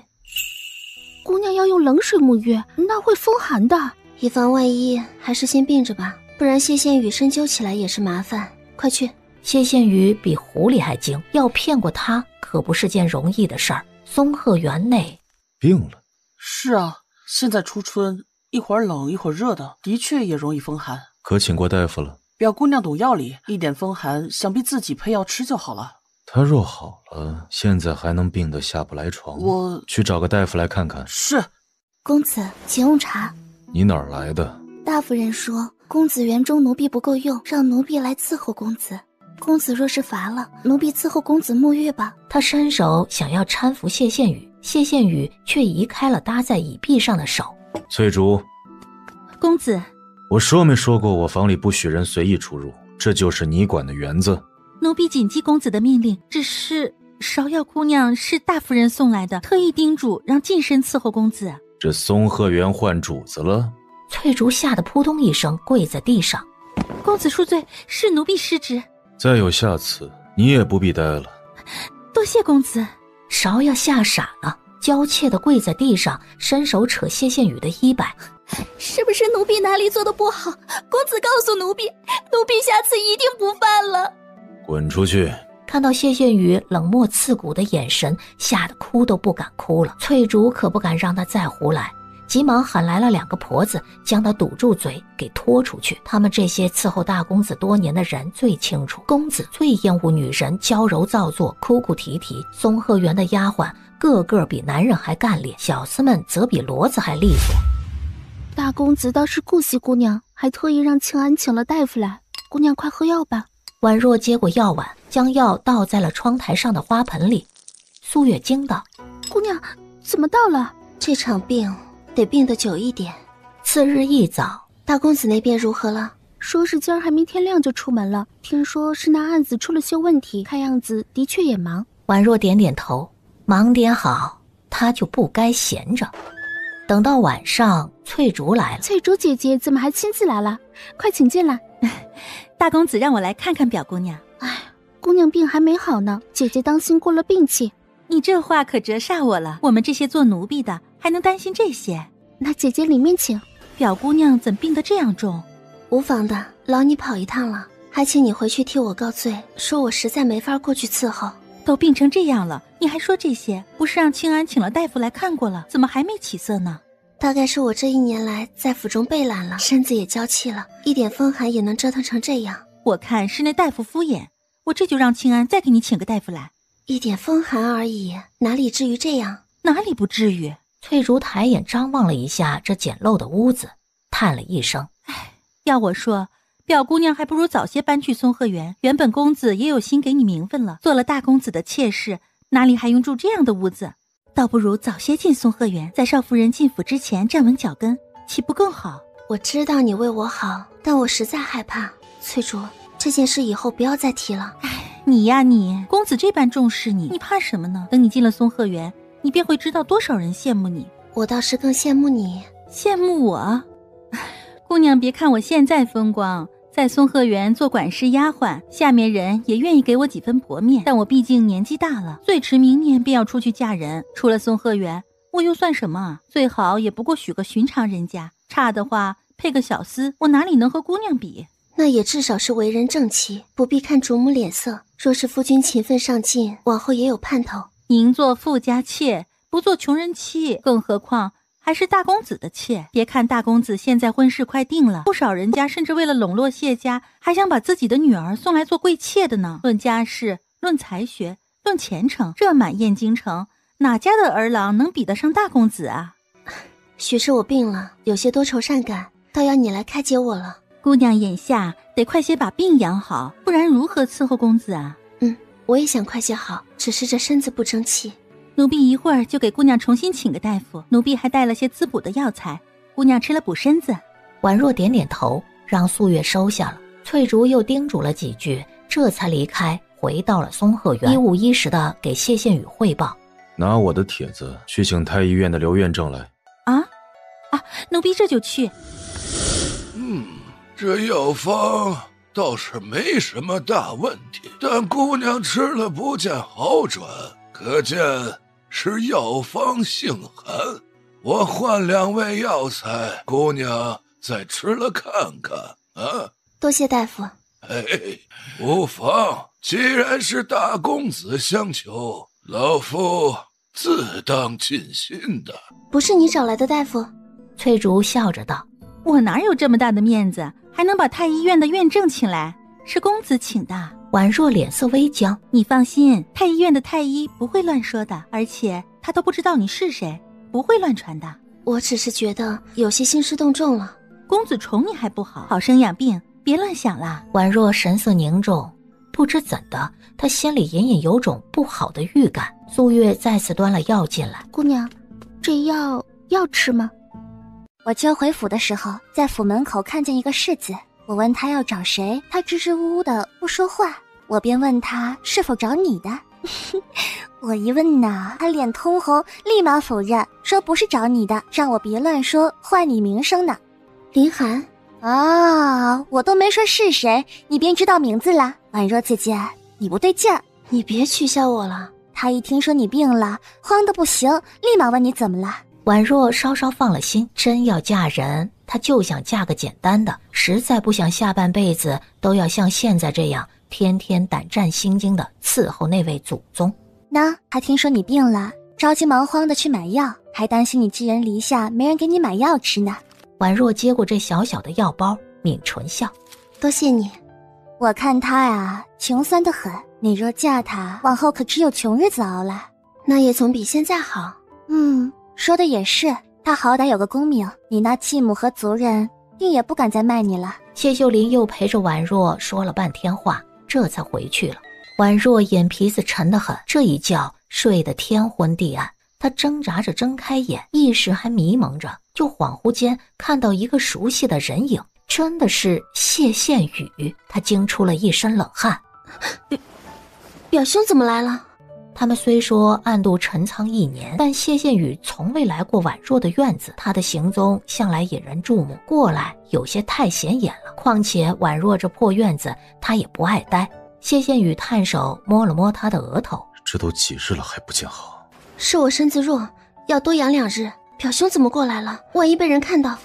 姑娘要用冷水沐浴，那会风寒的。以防万一，还是先病着吧，不然谢宪宇深究起来也是麻烦。快去。谢宪宇比狐狸还精，要骗过他可不是件容易的事儿。松鹤园内病了。是啊，现在初春，一会儿冷一会儿热的，的确也容易风寒。可请过大夫了？表姑娘懂药理，一点风寒，想必自己配药吃就好了。他若好了，现在还能病得下不来床？我去找个大夫来看看。是。公子，请用茶。你哪儿来的？大夫人说，公子园中奴婢不够用，让奴婢来伺候公子。公子若是乏了，奴婢伺候公子沐浴吧。他伸手想要搀扶谢宪宇，谢宪宇却移开了搭在椅壁上的手。翠竹，公子，我说没说过我房里不许人随意出入？这就是你管的园子？奴婢谨记公子的命令，只是芍药姑娘是大夫人送来的，特意叮嘱让近身伺候公子。这松鹤园换主子了？翠竹吓得扑通一声跪在地上。公子恕罪，是奴婢失职。再有下次，你也不必待了。多谢公子。芍药吓傻了，娇怯地跪在地上，伸手扯谢宪宇的衣摆。是不是奴婢哪里做的不好？公子告诉奴婢，奴婢下次一定不犯了。滚出去！看到谢宪宇冷漠刺骨的眼神，吓得哭都不敢哭了。翠竹可不敢让他再胡来，急忙喊来了2个婆子，将他堵住嘴给拖出去。他们这些伺候大公子多年的人最清楚，公子最厌恶女人娇柔造作、哭哭啼啼。松鹤园的丫鬟个个比男人还干练，小厮们则比骡子还利索。大公子倒是顾惜姑娘，还特意让庆安请了大夫来。姑娘快喝药吧。婉若接过药碗，将药倒在了窗台上的花盆里。苏月惊道：姑娘怎么到了？这场病得病得久一点。次日一早，大公子那边如何了？说是今儿还没天亮就出门了，听说是那案子出了些问题，看样子的确也忙。婉若点点头，忙点好，他就不该闲着。等到晚上，翠竹来了。翠竹姐姐怎么还亲自来了？快请进来。大公子让我来看看表姑娘。姑娘病还没好呢，姐姐当心过了病气。你这话可折煞我了，我们这些做奴婢的还能担心这些？那姐姐里面请。表姑娘怎病得这样重？无妨的，劳你跑一趟了，还请你回去替我告罪，说我实在没法过去伺候。都病成这样了，你还说这些？不是让庆安请了大夫来看过了，怎么还没起色呢？大概是我这1年来在府中被懒了，身子也娇气了，一点风寒也能折腾成这样。我看是那大夫敷衍，我这就让庆安再给你请个大夫来。一点风寒而已，哪里至于这样？哪里不至于？翠竹抬眼张望了一下这简陋的屋子，叹了一声：要我说，表姑娘还不如早些搬去松鹤园。原本公子也有心给你名分了，做了大公子的妾室，哪里还用住这样的屋子？倒不如早些进松鹤园，在少夫人进府之前站稳脚跟，岂不更好？我知道你为我好，但我实在害怕。翠竹，这件事以后不要再提了。你呀你，公子这般重视你，你怕什么呢？等你进了松鹤园，你便会知道多少人羡慕你。我倒是更羡慕你。羡慕我？姑娘别看我现在风光，在松鹤园做管事丫鬟，下面人也愿意给我几分薄面，但我毕竟年纪大了，最迟明年便要出去嫁人。出了松鹤园，我又算什么？最好也不过许个寻常人家，差的话配个小厮，我哪里能和姑娘比？那也至少是为人正妻，不必看主母脸色。若是夫君勤奋上进，往后也有盼头。宁做富家妾，不做穷人妻，更何况还是大公子的妾。别看大公子现在婚事快定了，不少人家甚至为了笼络谢家，还想把自己的女儿送来做贵妾的呢。论家世，论才学，论前程，这满燕京城哪家的儿郎能比得上大公子啊？许是我病了，有些多愁善感，倒要你来开解我了。姑娘眼下得快些把病养好，不然如何伺候公子啊？我也想快些好，只是这身子不争气。奴婢一会儿就给姑娘重新请个大夫，奴婢还带了些滋补的药材，姑娘吃了补身子。婉若点点头，让素月收下了。翠竹又叮嘱了几句，这才离开，回到了松鹤园，一五一十的给谢宪宇汇报。拿我的帖子去请太医院的刘院正来。奴婢这就去。这药方倒是没什么大问题，但姑娘吃了不见好转，可见是药方性寒。我换2味药材，姑娘再吃了看看啊。多谢大夫。无妨，既然是大公子相求，老夫自当尽心的。不是你找来的大夫？翠竹笑着道：我哪有这么大的面子，还能把太医院的院正请来？是公子请的。婉若脸色微僵，你放心，太医院的太医不会乱说的，而且他都不知道你是谁，不会乱传的。我只是觉得有些兴师动众了。公子宠你还不好，好生养病，别乱想啦。婉若神色凝重，不知怎的，她心里隐隐有种不好的预感。素月再次端了药进来。姑娘，这药要吃吗？我今儿回府的时候，在府门口看见一个世子，我问他要找谁，他支支吾吾的不说话，我便问他是否找你的。我一问呐，他脸通红，立马否认，说不是找你的，让我别乱说，坏你名声呢。林寒啊，我都没说是谁，你便知道名字了。婉若姐姐，你不对劲儿，你别取笑我了。他一听说你病了，慌得不行，立马问你怎么了。婉若稍稍放了心，真要嫁人，她就想嫁个简单的，实在不想下半辈子都要像现在这样天天胆战心惊的伺候那位祖宗。那还听说你病了，着急忙慌的去买药，还担心你寄人篱下，没人给你买药吃呢。婉若接过这小小的药包，抿唇笑：多谢你。我看他啊，穷酸得很，你若嫁他，往后可只有穷日子熬了。那也总比现在好。说的也是，他好歹有个功名，你那继母和族人定也不敢再卖你了。谢秀林又陪着婉若说了半天话，这才回去了。婉若眼皮子沉得很，这一觉睡得天昏地暗。她挣扎着睁开眼，意识还迷蒙着，就恍惚间看到一个熟悉的人影，真的是谢宪宇。她惊出了一身冷汗。表兄怎么来了？他们虽说暗度陈仓1年，但谢宪宇从未来过婉若的院子，他的行踪向来引人注目，过来有些太显眼了。况且婉若这破院子，他也不爱待。谢宪宇探手摸了摸他的额头，这都几日了还不见好？是我身子弱，要多养2日。表兄怎么过来了？万一被人看到。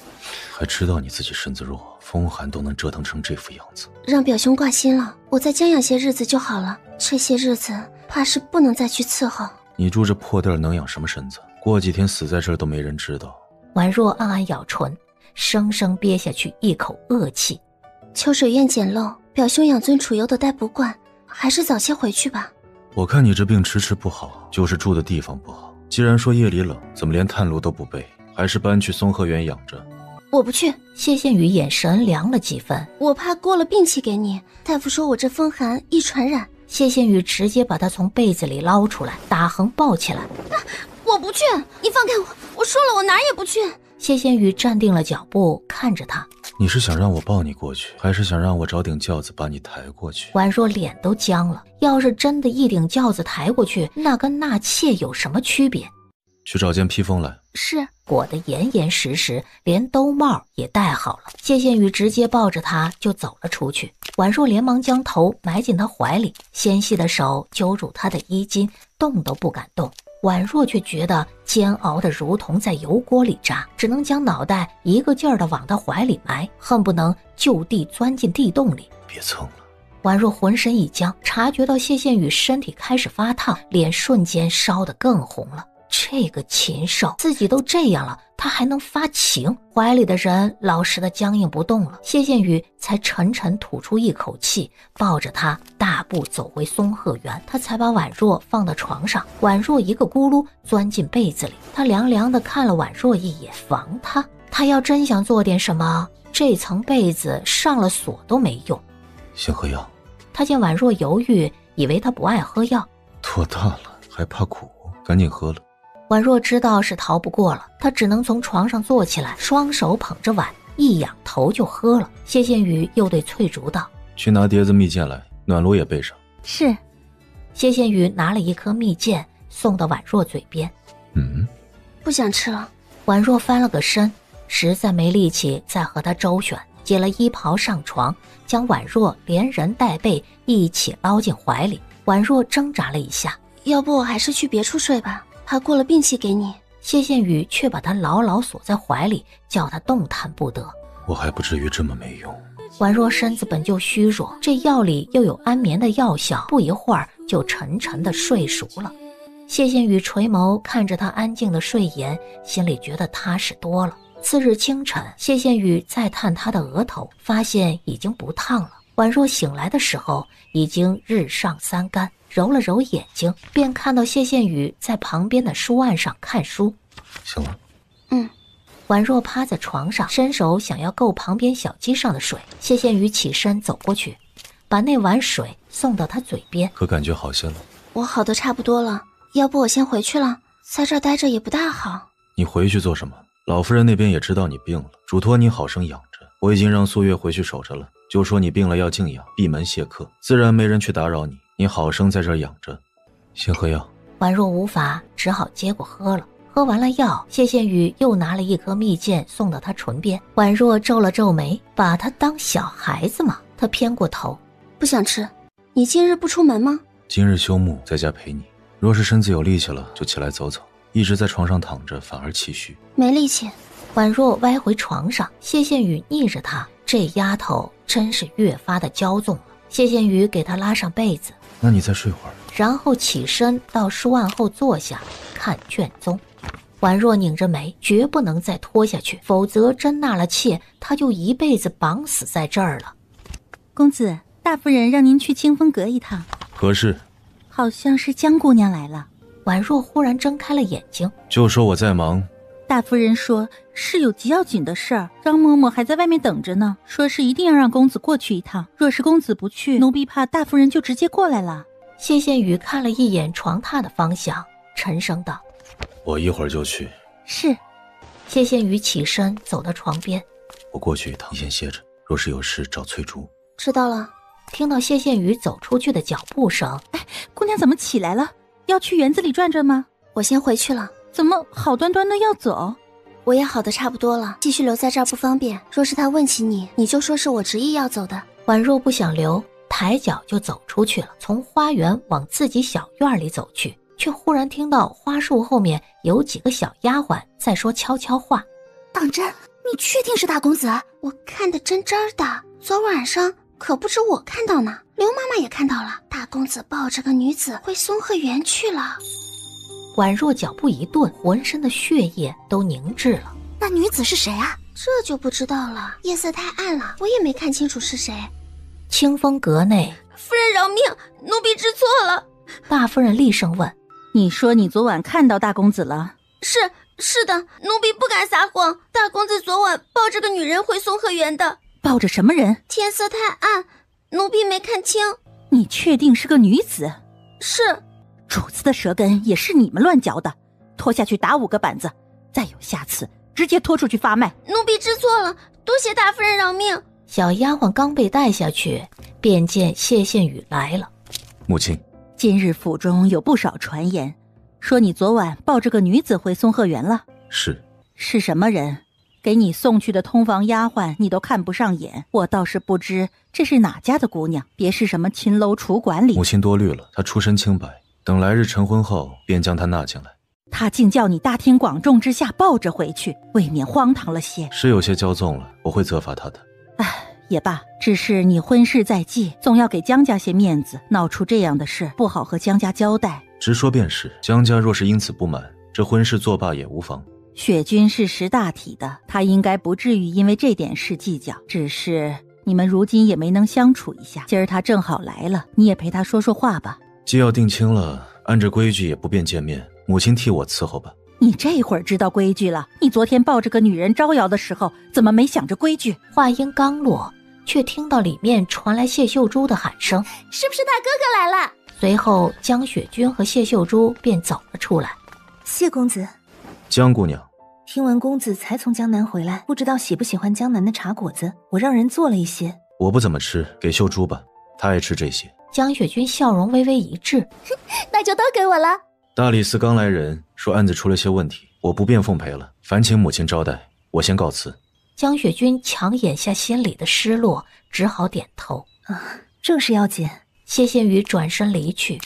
还知道你自己身子弱，风寒都能折腾成这副样子。让表兄挂心了，我再将养些日子就好了。这些日子怕是不能再去伺候。你住这破地儿能养什么身子？过几天死在这儿都没人知道。婉若暗暗咬唇，生生憋下去一口恶气。秋水院简陋，表兄养尊处优的待不惯，还是早些回去吧。我看你这病迟迟不好，就是住的地方不好。既然说夜里冷，怎么连炭炉都不备？还是搬去松鹤园养着。我不去。谢宪宇眼神凉了几分，我怕过了病气给你。大夫说我这风寒易传染。谢宪宇直接把他从被子里捞出来，打横抱起来。我不去，你放开我！我说了，我哪儿也不去。谢宪宇站定了脚步，看着他。你是想让我抱你过去，还是想让我找顶轿子把你抬过去？婉若脸都僵了，要是真的一顶轿子抬过去，那跟纳妾有什么区别？去找件披风来。是。裹得严严实实，连兜帽也戴好了。谢宪宇直接抱着他就走了出去。婉若连忙将头埋进他怀里，纤细的手揪住他的衣襟，动都不敢动。婉若却觉得煎熬的如同在油锅里炸，只能将脑袋一个劲儿地往他怀里埋，恨不能就地钻进地洞里。别蹭了。婉若浑身一僵，察觉到谢羡宇身体开始发烫，脸瞬间烧得更红了。这个禽兽，自己都这样了，他还能发情？怀里的人老实的僵硬不动了，谢羡宇才沉沉吐出一口气，抱着他大步走回松鹤园，他才把婉若放到床上。婉若一个咕噜钻进被子里，他凉凉的看了婉若一眼，防他。他要真想做点什么，这层被子上了锁都没用。先喝药。他见婉若犹豫，以为他不爱喝药。多大了还怕苦，赶紧喝了。婉若知道是逃不过了，她只能从床上坐起来，双手捧着碗，一仰头就喝了。谢羡宇又对翠竹道：去拿碟子蜜饯来，暖炉也备上。是。谢羡宇拿了一颗蜜饯送到婉若嘴边。不想吃了。婉若翻了个身，实在没力气再和他周旋，解了衣袍上床，将婉若连人带被一起捞进怀里。婉若挣扎了一下，要不我还是去别处睡吧，怕过了病气给你。谢羡宇却把他牢牢锁在怀里，叫他动弹不得。我还不至于这么没用。婉若身子本就虚弱，这药里又有安眠的药效，不一会儿就沉沉的睡熟了。谢羡宇垂眸看着他安静的睡颜，心里觉得踏实多了。次日清晨，谢羡宇再探他的额头，发现已经不烫了。婉若醒来的时候已经日上三竿，揉了揉眼睛，便看到谢羡宇在旁边的书案上看书。醒了。婉若趴在床上，伸手想要够旁边小鸡上的水。谢羡宇起身走过去，把那碗水送到他嘴边。可感觉好些了？我好的差不多了，要不我先回去了，在这儿待着也不大好。你回去做什么？老夫人那边也知道你病了，嘱托你好生养着。我已经让素月回去守着了，就说你病了要静养，闭门谢客，自然没人去打扰你。你好生在这儿养着，先喝药。婉若无法，只好接过喝了。喝完了药，谢羡宇又拿了一颗蜜饯送到他唇边。婉若皱了皱眉，把他当小孩子吗？他偏过头，不想吃。你今日不出门吗？今日休沐，在家陪你。若是身子有力气了，就起来走走。一直在床上躺着，反而气虚。没力气。婉若歪回床上，谢羡宇逆着她，这丫头真是越发的骄纵了。谢羡宇给她拉上被子，那你再睡会儿。然后起身到书案后坐下看卷宗。婉若拧着眉，绝不能再拖下去，否则真纳了妾，她就一辈子绑死在这儿了。公子，大夫人让您去清风阁一趟。何事？好像是江姑娘来了。婉若忽然睁开了眼睛，就说我在忙。大夫人说是有极要紧的事儿，张嬷嬷还在外面等着呢，说是一定要让公子过去一趟，若是公子不去，奴婢怕大夫人就直接过来了。谢羡宇看了一眼床榻的方向，沉声道：我一会儿就去。是。谢羡宇起身走到床边，我过去一趟，你先歇着，若是有事找翠竹。知道了。听到谢羡宇走出去的脚步声，姑娘怎么起来了？要去园子里转转吗？我先回去了。怎么好端端的要走？我也好的差不多了，继续留在这儿不方便。若是他问起你，你就说是我执意要走的。婉若不想留，抬脚就走出去了，从花园往自己小院里走去，却忽然听到花树后面有几个小丫鬟在说悄悄话。当真？你确定是大公子？我看得真真的，昨晚上可不止我看到呢，刘妈妈也看到了，大公子抱着个女子回松鹤园去了。婉若脚步一顿，浑身的血液都凝滞了。那女子是谁啊？这就不知道了，夜色太暗了，我也没看清楚是谁。清风阁内，夫人饶命，奴婢知错了。大夫人厉声问：你说你昨晚看到大公子了？是的，奴婢不敢撒谎，大公子昨晚抱着个女人回松鹤园的。抱着什么人？天色太暗，奴婢没看清。你确定是个女子？是。主子的舌根也是你们乱嚼的，拖下去打5个板子，再有下次直接拖出去发卖。奴婢知错了，多谢大夫人饶命。小丫鬟刚被带下去，便见谢羡宇来了。母亲，今日府中有不少传言，说你昨晚抱着个女子回松鹤园了。是什么人？给你送去的通房丫鬟你都看不上眼，我倒是不知这是哪家的姑娘，别是什么青楼楚馆里。母亲多虑了，她出身清白，等来日成婚后，便将她纳进来。他竟叫你大庭广众之下抱着回去，未免荒唐了些。是有些骄纵了，我会责罚他的。也罢，只是你婚事在即，总要给江家些面子，闹出这样的事，不好和江家交代。直说便是，江家若是因此不满，这婚事作罢也无妨。雪君是识大体的，他应该不至于因为这点事计较，只是你们如今也没能相处一下，今儿他正好来了，你也陪他说说话吧。既要定亲了，按着规矩也不便见面，母亲替我伺候吧。你这会儿知道规矩了？你昨天抱着个女人招摇的时候，怎么没想着规矩？话音刚落，却听到里面传来谢秀珠的喊声：“是不是大哥哥来了？”随后江雪君和谢秀珠便走了出来。谢公子。江姑娘，听闻公子才从江南回来，不知道喜不喜欢江南的茶果子，我让人做了一些。我不怎么吃，给秀珠吧，她爱吃这些。江雪君笑容微微一滞，那就都给我了。大理寺刚来人说案子出了些问题，我不便奉陪了，烦请母亲招待，我先告辞。江雪君强掩下心里的失落，只好点头。正事要紧。谢羡雨转身离去。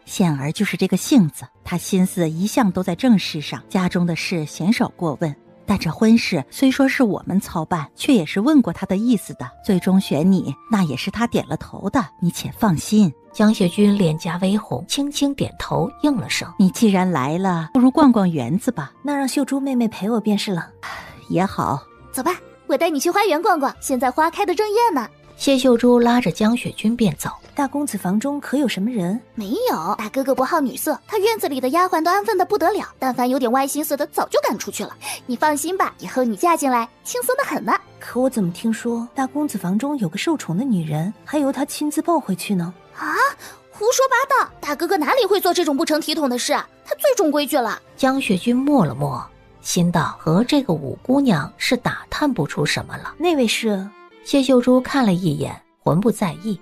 羡儿就是这个性子，她心思一向都在正事上，家中的事鲜少过问。但这婚事虽说是我们操办，却也是问过她的意思的，最终选你，那也是她点了头的，你且放心。江雪君脸颊微红，轻轻点头应了声。你既然来了，不如逛逛园子吧。那让秀珠妹妹陪我便是了。也好，走吧，我带你去花园逛逛，现在花开得正艳呢。谢秀珠拉着江雪君便走。大公子房中可有什么人？没有，大哥哥不好女色，他院子里的丫鬟都安分的不得了，但凡有点歪心思的早就赶出去了。你放心吧，以后你嫁进来轻松的很呢。可我怎么听说大公子房中有个受宠的女人，还由他亲自抱回去呢？啊，胡说八道！大哥哥哪里会做这种不成体统的事啊？他最重规矩了。江雪君默了默，心道和这个五姑娘是打探不出什么了。那位是？谢秀珠看了一眼，魂不在意。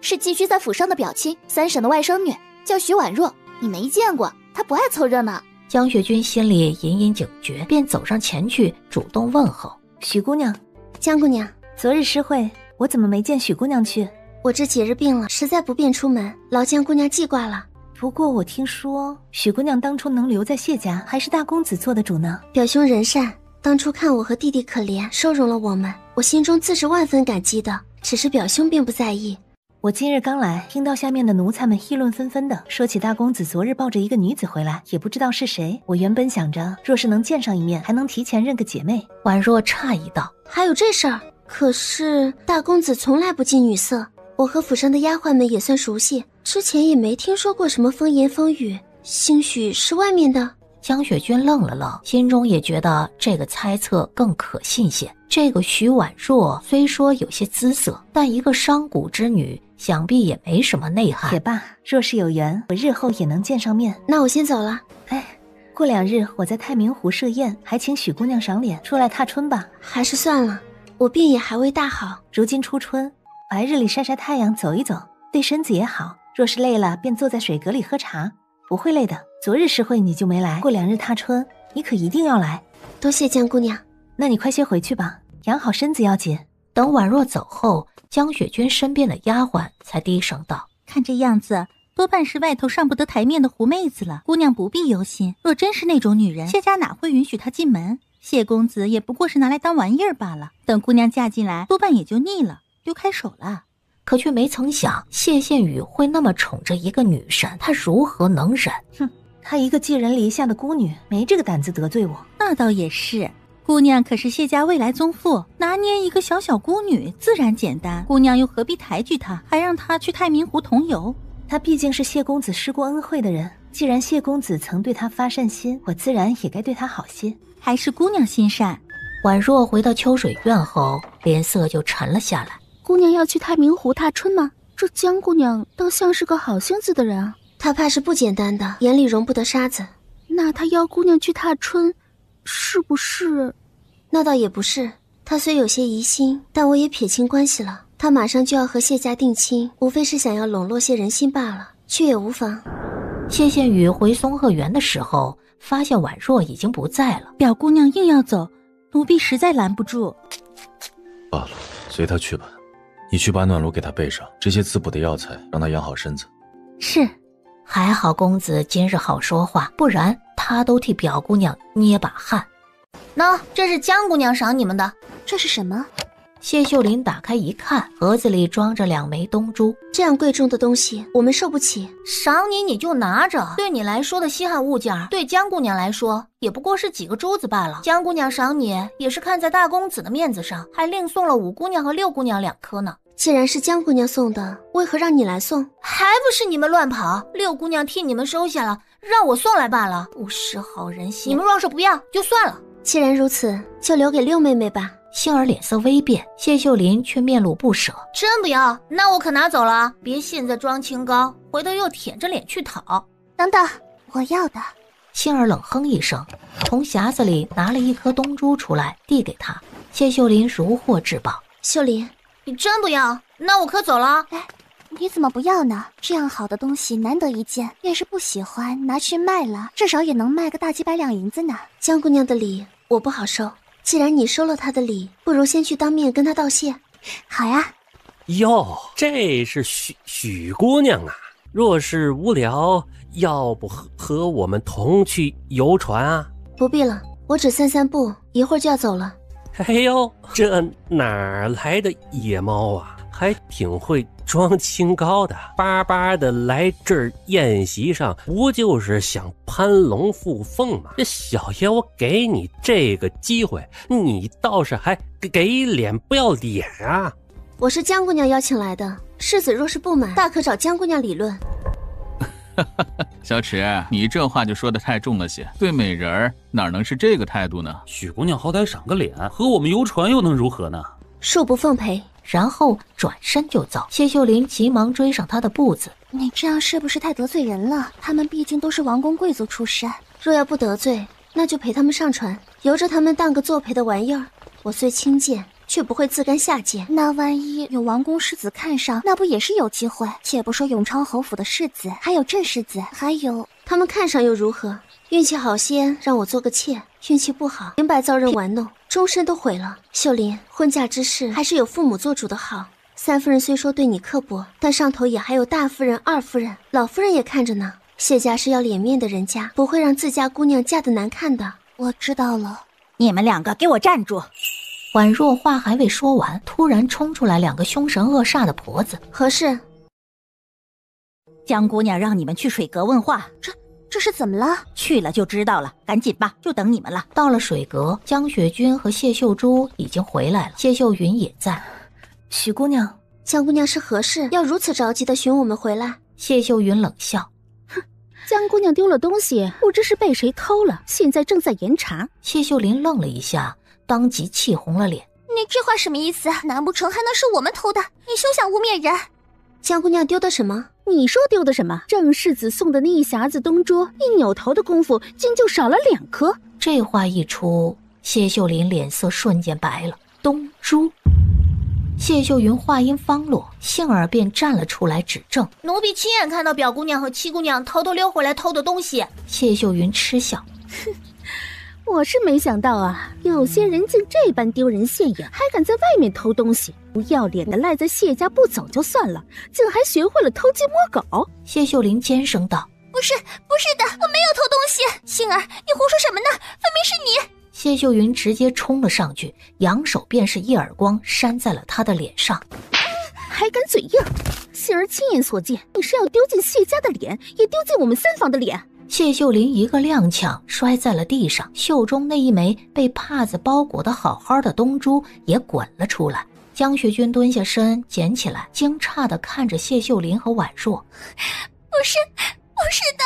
是寄居在府上的表亲，三婶的外甥女，叫许婉若。你没见过，她不爱凑热闹。江雪君心里隐隐警觉，便走上前去主动问候。许姑娘。江姑娘。昨日诗会，我怎么没见许姑娘去？我这几日病了，实在不便出门，劳江姑娘记挂了。不过我听说许姑娘当初能留在谢家，还是大公子做的主呢。表兄仁善，当初看我和弟弟可怜，收容了我们，我心中自是万分感激的，只是表兄并不在意。我今日刚来，听到下面的奴才们议论纷纷的，说起大公子昨日抱着一个女子回来，也不知道是谁。我原本想着，若是能见上一面，还能提前认个姐妹。婉若诧异道：“还有这事儿？可是大公子从来不近女色，我和府上的丫鬟们也算熟悉，之前也没听说过什么风言风语，兴许是外面的。”江雪君愣了愣，心中也觉得这个猜测更可信些。这个许婉若虽说有些姿色，但一个商贾之女，想必也没什么内涵。也罢，若是有缘，我日后也能见上面。那我先走了。过2日我在太明湖设宴，还请许姑娘赏脸，出来踏春吧。还是算了，我病也还未大好。如今初春，白日里晒晒太阳，走一走，对身子也好。若是累了，便坐在水阁里喝茶，不会累的。昨日诗会你就没来，过2日踏春，你可一定要来。多谢江姑娘。那你快些回去吧，养好身子要紧。等婉若走后，江雪君身边的丫鬟才低声道：“看这样子，多半是外头上不得台面的狐妹子了。姑娘不必忧心，若真是那种女人，谢家哪会允许她进门？谢公子也不过是拿来当玩意儿罢了。等姑娘嫁进来，多半也就腻了，丢开手了。”可却没曾想，谢羡雨会那么宠着一个女神，她如何能忍？哼，她一个寄人篱下的孤女，没这个胆子得罪我。那倒也是，姑娘可是谢家未来宗妇，拿捏一个小小孤女自然简单。姑娘又何必抬举她，还让她去太明湖同游？她毕竟是谢公子施过恩惠的人，既然谢公子曾对她发善心，我自然也该对她好些。还是姑娘心善。婉若回到秋水院后，脸色就沉了下来。姑娘要去太明湖踏春吗？这江姑娘倒像是个好性子的人啊。她怕是不简单的，眼里容不得沙子。那她邀姑娘去踏春，是不是？那倒也不是，她虽有些疑心，但我也撇清关系了。她马上就要和谢家定亲，无非是想要笼络些人心罢了，去也无妨。谢羡雨回松鹤园的时候，发现婉若已经不在了。表姑娘硬要走，奴婢实在拦不住。罢了，随她去吧。你去把暖炉给她备上，这些滋补的药材让她养好身子。是。还好公子今日好说话，不然他都替表姑娘捏把汗。喏，这是江姑娘赏你们的。这是什么？谢秀林打开一看，盒子里装着2枚东珠。这样贵重的东西我们受不起，赏你就拿着，对你来说的稀罕物件，对江姑娘来说也不过是几个珠子罢了。江姑娘赏你也是看在大公子的面子上，还另送了5姑娘和6姑娘2颗呢。既然是江姑娘送的，为何让你来送？还不是你们乱跑，6姑娘替你们收下了，让我送来罢了，不识好人心。你们若是不要就算了，既然如此，就留给6妹妹吧。杏儿脸色微变，谢秀林却面露不舍。真不要，那我可拿走了，别现在装清高，回头又舔着脸去讨。等等，我要的。杏儿冷哼一声，从匣子里拿了1颗东珠出来，递给他。谢秀林如获至宝。秀林，你真不要？那我可走了。哎，你怎么不要呢？这样好的东西难得一见，要是不喜欢拿去卖了，至少也能卖个大几百两银子呢。江姑娘的礼我不好收，既然你收了她的礼，不如先去当面跟她道谢。好呀。哟，这是许姑娘啊！若是无聊，要不和我们同去游船啊？不必了，我只散散步，一会儿就要走了。哎呦，这哪来的野猫啊？还挺会装清高的，巴巴的来这儿宴席上，不就是想攀龙附凤吗？这小爷我给你这个机会，你倒是还给脸不要脸啊！我是江姑娘邀请来的，世子若是不满，大可找江姑娘理论。小池，你这话就说得太重了些，对美人儿哪能是这个态度呢？许姑娘好歹赏个脸，和我们游船又能如何呢？恕不奉陪。然后转身就走。谢秀林急忙追上他的步子。你这样是不是太得罪人了？他们毕竟都是王公贵族出身，若要不得罪，那就陪他们上船，由着他们当个作陪的玩意儿。我虽轻贱，却不会自甘下贱。那万一有王公世子看上，那不也是有机会？且不说永昌侯府的世子，还有镇世子，还有他们看上又如何？运气好些让我做个妾，运气不好明白遭人玩弄，终身都毁了。秀林，婚嫁之事还是有父母做主的好。三夫人虽说对你刻薄，但上头也还有大夫人、二夫人、老夫人也看着呢。谢家是要脸面的人家，不会让自家姑娘嫁得难看的。我知道了。你们2个给我站住！婉若话还未说完，突然冲出来2个凶神恶煞的婆子。何事？江姑娘让你们去水阁问话。这是怎么了？去了就知道了，赶紧吧，就等你们了。到了水阁，江雪君和谢秀珠已经回来了，谢秀云也在。许姑娘，江姑娘是何事？要如此着急的寻我们回来？谢秀云冷笑，哼，江姑娘丢了东西，不知是被谁偷了，现在正在严查。谢秀林愣了一下，当即气红了脸。你这话什么意思？难不成还能是我们偷的？你休想污蔑人！江姑娘丢的什么？你说丢的什么？郑世子送的那一匣子东珠，一扭头的功夫，竟就少了2颗。这话一出，谢秀林脸色瞬间白了。东珠。谢秀云话音方落，杏儿便站了出来指证：奴婢亲眼看到表姑娘和七姑娘偷偷溜回来偷的东西。谢秀云嗤笑：哼，我是没想到啊，有些人竟这般丢人现眼，还敢在外面偷东西，不要脸的赖在谢家不走就算了，竟还学会了偷鸡摸狗。谢秀林尖声道：不是的，我没有偷东西。杏儿，你胡说什么呢？分明是你。谢秀云直接冲了上去，扬手便是一耳光扇在了他的脸上。还敢嘴硬！杏儿亲眼所见，你是要丢进谢家的脸，也丢进我们三房的脸。谢秀林一个踉跄摔在了地上，袖中那一枚被帕子包裹得好好的东珠也滚了出来。江雪君蹲下身捡起来，惊诧地看着谢秀林和婉若：不是的，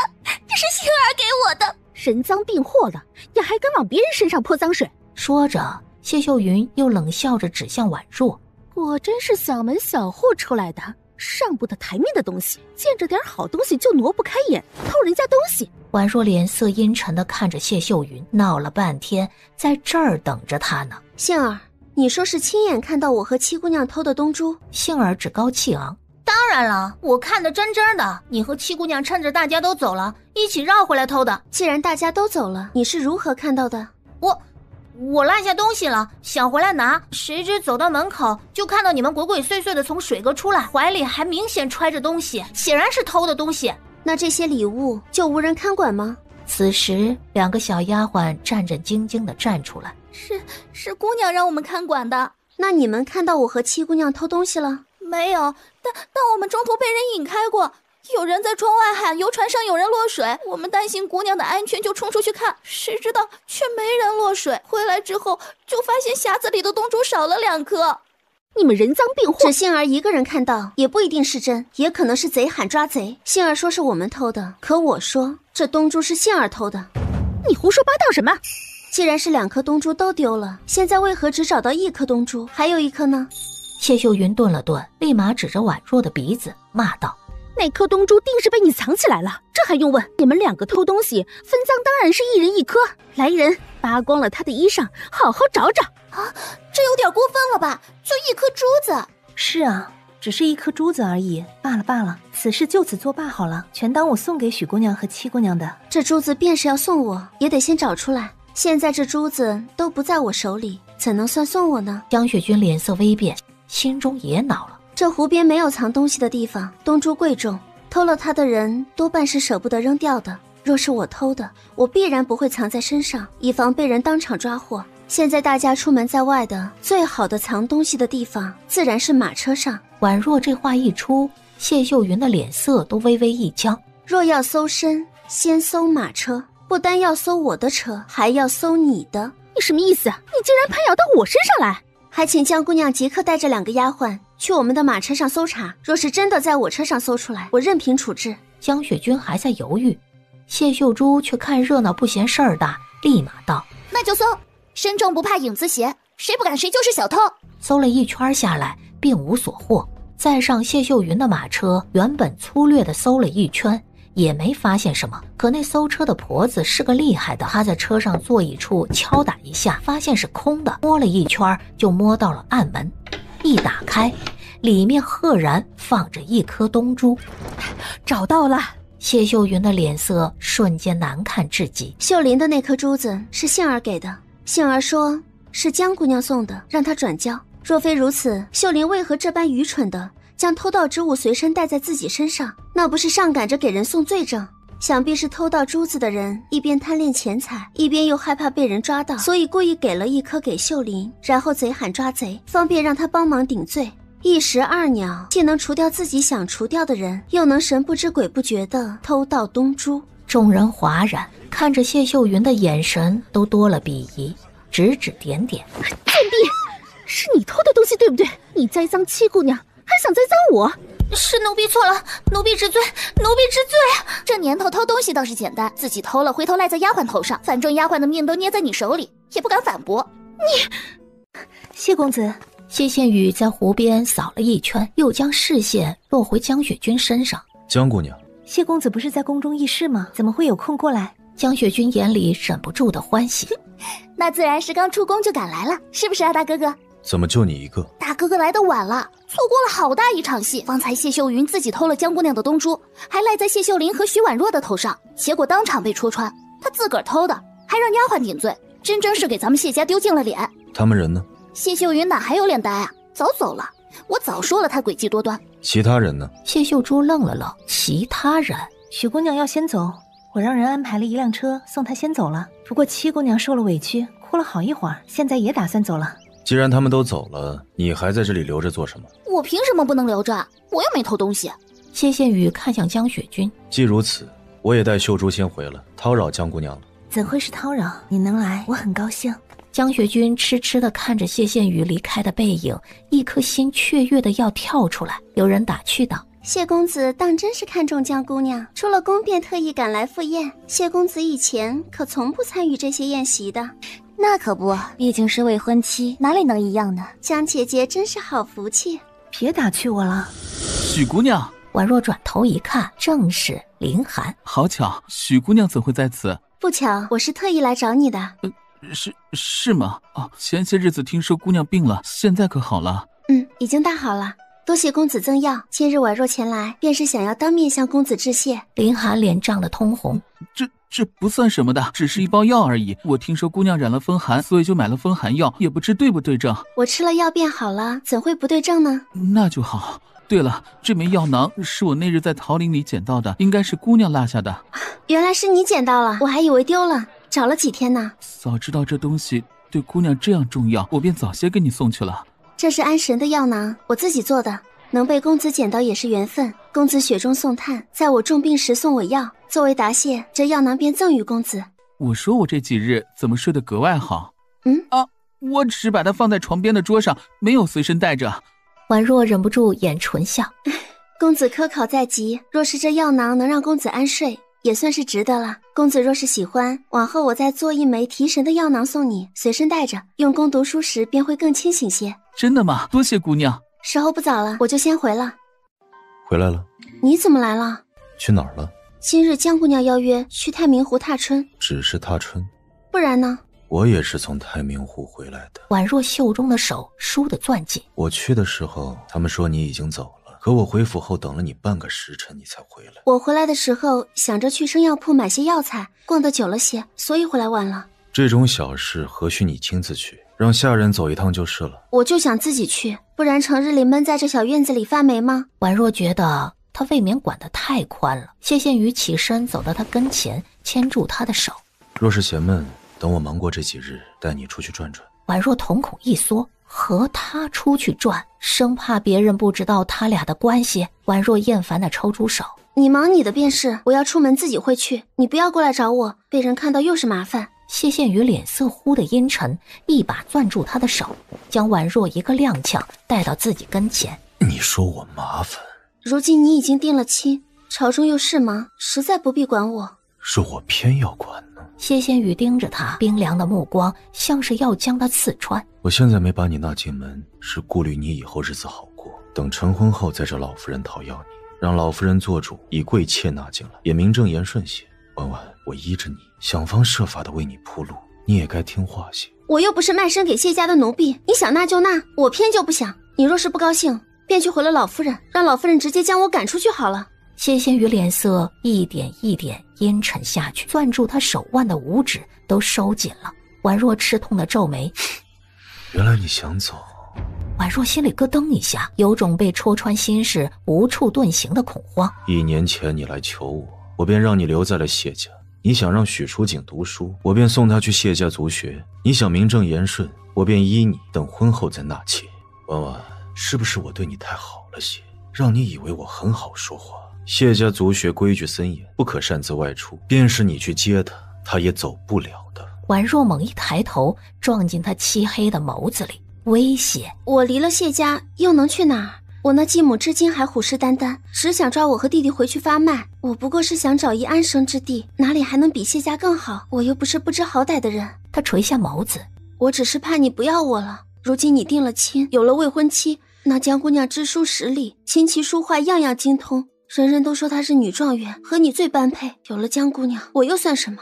这是杏儿给我的。人赃并获了，也还敢往别人身上泼脏水。说着，谢秀云又冷笑着指向婉若：果真是小门小户出来的，上不得台面的东西，见着点好东西就挪不开眼，偷人家东西。婉若脸色阴沉地看着谢秀云，闹了半天在这儿等着他呢。杏儿，你说是亲眼看到我和七姑娘偷的东珠？杏儿趾高气昂：当然了，我看得真真的，你和七姑娘趁着大家都走了，一起绕回来偷的。既然大家都走了，你是如何看到的？我落下东西了，想回来拿，谁知走到门口就看到你们鬼鬼祟祟的从水阁出来，怀里还明显揣着东西，显然是偷的东西。那这些礼物就无人看管吗？此时2个小丫鬟战战兢兢地站出来。是姑娘让我们看管的。那你们看到我和七姑娘偷东西了？没有，但我们中途被人引开过，有人在窗外喊游船上有人落水，我们担心姑娘的安全就冲出去看，谁知道却没人落水，回来之后就发现匣子里的东珠少了2颗。你们人赃并获，只杏儿一个人看到也不一定是真，也可能是贼喊抓贼。杏儿说是我们偷的，可我说这东珠是杏儿偷的。你胡说八道什么？既然是2颗东珠都丢了，现在为何只找到1颗东珠，还有1颗呢？谢秀云顿了顿，立马指着婉若的鼻子骂道：那颗东珠定是被你藏起来了，这还用问？你们2个偷东西分赃，当然是1人1颗。来人，扒光了他的衣裳，好好找找。啊，这有点过分了吧？就1颗珠子。是啊，只是1颗珠子而已，罢了，此事就此作罢好了，全当我送给许姑娘和七姑娘的。这珠子便是要送我，也得先找出来。现在这珠子都不在我手里，怎能算送我呢？江雪君脸色微变，心中也恼了。这湖边没有藏东西的地方，东珠贵重，偷了它的人多半是舍不得扔掉的。若是我偷的，我必然不会藏在身上，以防被人当场抓获。现在大家出门在外的，最好的藏东西的地方自然是马车上。婉若这话一出，谢秀云的脸色都微微一僵。若要搜身，先搜马车，不单要搜我的车，还要搜你的。你什么意思？你竟然攀咬到我身上来！还请江姑娘即刻带着2个丫鬟去我们的马车上搜查，若是真的在我车上搜出来，我任凭处置。江雪君还在犹豫，谢秀珠却看热闹不嫌事儿大，立马道：那就搜，身正不怕影子斜，谁不敢谁就是小偷。搜了1圈下来，并无所获。再上谢秀云的马车，原本粗略地搜了1圈，也没发现什么。可那搜车的婆子是个厉害的，她在车上座椅处敲打一下，发现是空的，摸了1圈就摸到了暗门，一打开，里面赫然放着1颗东珠。找到了！谢秀云的脸色瞬间难看至极。秀林的那颗珠子是杏儿给的，杏儿说是江姑娘送的，让她转交。若非如此，秀林为何这般愚蠢的将偷盗之物随身带在自己身上？那不是上赶着给人送罪证？想必是偷盗珠子的人一边贪恋钱财，一边又害怕被人抓到，所以故意给了1颗给秀林，然后贼喊抓贼，方便让他帮忙顶罪。一石二鸟，既能除掉自己想除掉的人，又能神不知鬼不觉地偷盗东珠。众人哗然，看着谢秀云的眼神都多了鄙夷，指指点点。贱婢，是你偷的东西对不对？你栽赃七姑娘，还想栽赃我？是奴婢错了，奴婢知罪，奴婢知罪。这年头偷东西倒是简单，自己偷了回头赖在丫鬟头上，反正丫鬟的命都捏在你手里，也不敢反驳。你，谢公子。谢宪宇在湖边扫了1圈，又将视线落回江雪君身上。江姑娘，谢公子不是在宫中议事吗？怎么会有空过来？江雪君眼里忍不住的欢喜。那自然是刚出宫就赶来了，是不是啊，大哥哥？怎么就你一个？大哥哥来得晚了，错过了好大一场戏。方才谢秀云自己偷了江姑娘的东珠，还赖在谢秀林和许婉若的头上，结果当场被戳穿，他自个儿偷的，还让丫鬟顶罪，真是给咱们谢家丢尽了脸。他们人呢？谢秀云哪还有脸待啊？早走了。我早说了他诡计多端。其他人呢？谢秀珠愣了愣，其他人？许姑娘要先走，我让人安排了1辆车送她先走了。不过七姑娘受了委屈，哭了好一会儿，现在也打算走了。既然他们都走了，你还在这里留着做什么？我凭什么不能留着？我又没偷东西。谢宪宇看向江雪君，既如此，我也带秀珠先回了，叨扰江姑娘了。怎会是叨扰？你能来，我很高兴。江雪君痴痴地看着谢宪宇离开的背影，一颗心雀跃的要跳出来。有人打趣道：谢公子当真是看中江姑娘，出了宫便特意赶来赴宴。谢公子以前可从不参与这些宴席的。那可不，毕竟是未婚妻，哪里能一样呢？江姐姐真是好福气。别打趣我了。许姑娘。婉若转头一看，正是林寒。好巧，许姑娘怎会在此？不巧，我是特意来找你的。是吗？哦，前些日子听说姑娘病了，现在可好了？已经大好了。多谢公子赠药，今日婉若前来，便是想要当面向公子致谢。林寒脸涨得通红。这不算什么的，只是一包药而已。我听说姑娘染了风寒，所以就买了风寒药，也不知对不对症。我吃了药便好了，怎会不对症呢？那就好。对了，这枚药囊是我那日在桃林里捡到的，应该是姑娘落下的。原来是你捡到了，我还以为丢了，找了几天呢。早知道这东西对姑娘这样重要，我便早些给你送去了。这是安神的药囊，我自己做的，能被公子捡到也是缘分。公子雪中送炭，在我重病时送我药，作为答谢，这药囊便赠予公子。我说我这几日怎么睡得格外好？我只是把它放在床边的桌上，没有随身带着。婉若忍不住掩唇笑。公子科考在即，若是这药囊能让公子安睡，也算是值得了。公子若是喜欢，往后我再做一枚提神的药囊送你，随身带着，用功读书时便会更清醒些。真的吗？多谢姑娘。时候不早了，我就先回了。回来了？你怎么来了？去哪儿了？今日江姑娘邀约去太明湖踏春。只是踏春？不然呢？我也是从太明湖回来的。婉若袖中的手倏地攥紧。我去的时候，他们说你已经走了，可我回府后等了你半个时辰，你才回来。我回来的时候想着去生药铺买些药材，逛得久了些，所以回来晚了。这种小事何须你亲自去，让下人走一趟就是了。我就想自己去，不然成日里闷在这小院子里发霉吗？婉若觉得他未免管得太宽了。谢羡宇起身走到他跟前，牵住他的手。若是嫌闷，等我忙过这几日，带你出去转转。婉若瞳孔一缩，和他出去转，生怕别人不知道他俩的关系。婉若厌烦地抽出手。你忙你的便是，我要出门自己会去，你不要过来找我，被人看到又是麻烦。谢羡宇脸色忽的阴沉，一把攥住他的手，将婉若一个踉跄带到自己跟前。你说我麻烦？如今你已经定了亲，朝中又事忙，实在不必管我。是我偏要管呢。谢羡宇盯着他，冰凉的目光像是要将他刺穿。我现在没把你纳进门，是顾虑你以后日子好过，等成婚后再找老夫人讨要你，让老夫人做主，以贵妾纳进来，也名正言顺些。婉婉，我依着你，想方设法的为你铺路，你也该听话些。我又不是卖身给谢家的奴婢，你想纳就纳，我偏就不想。你若是不高兴，便去回了老夫人，让老夫人直接将我赶出去好了。谢羡宇脸色一点一点阴沉下去，攥住他手腕的五指都收紧了。婉若吃痛的皱眉。原来你想走。婉若心里咯噔一下，有种被戳穿心事无处遁形的恐慌。1年前你来求我，我便让你留在了谢家。你想让许淑景读书，我便送他去谢家族学。你想名正言顺，我便依你，等婚后再纳妾。婉婉，是不是我对你太好了些，让你以为我很好说话？谢家族学规矩森严，不可擅自外出，便是你去接他，他也走不了的。婉若猛一抬头，撞进他漆黑的眸子里，威胁。我离了谢家又能去哪儿？我那继母至今还虎视眈眈，只想抓我和弟弟回去发卖。我不过是想找一安生之地，哪里还能比谢家更好？我又不是不知好歹的人。他垂下眸子。我只是怕你不要我了。如今你定了亲，有了未婚妻，那江姑娘知书识礼，琴棋书画样样精通，人人都说她是女状元，和你最般配。有了江姑娘，我又算什么？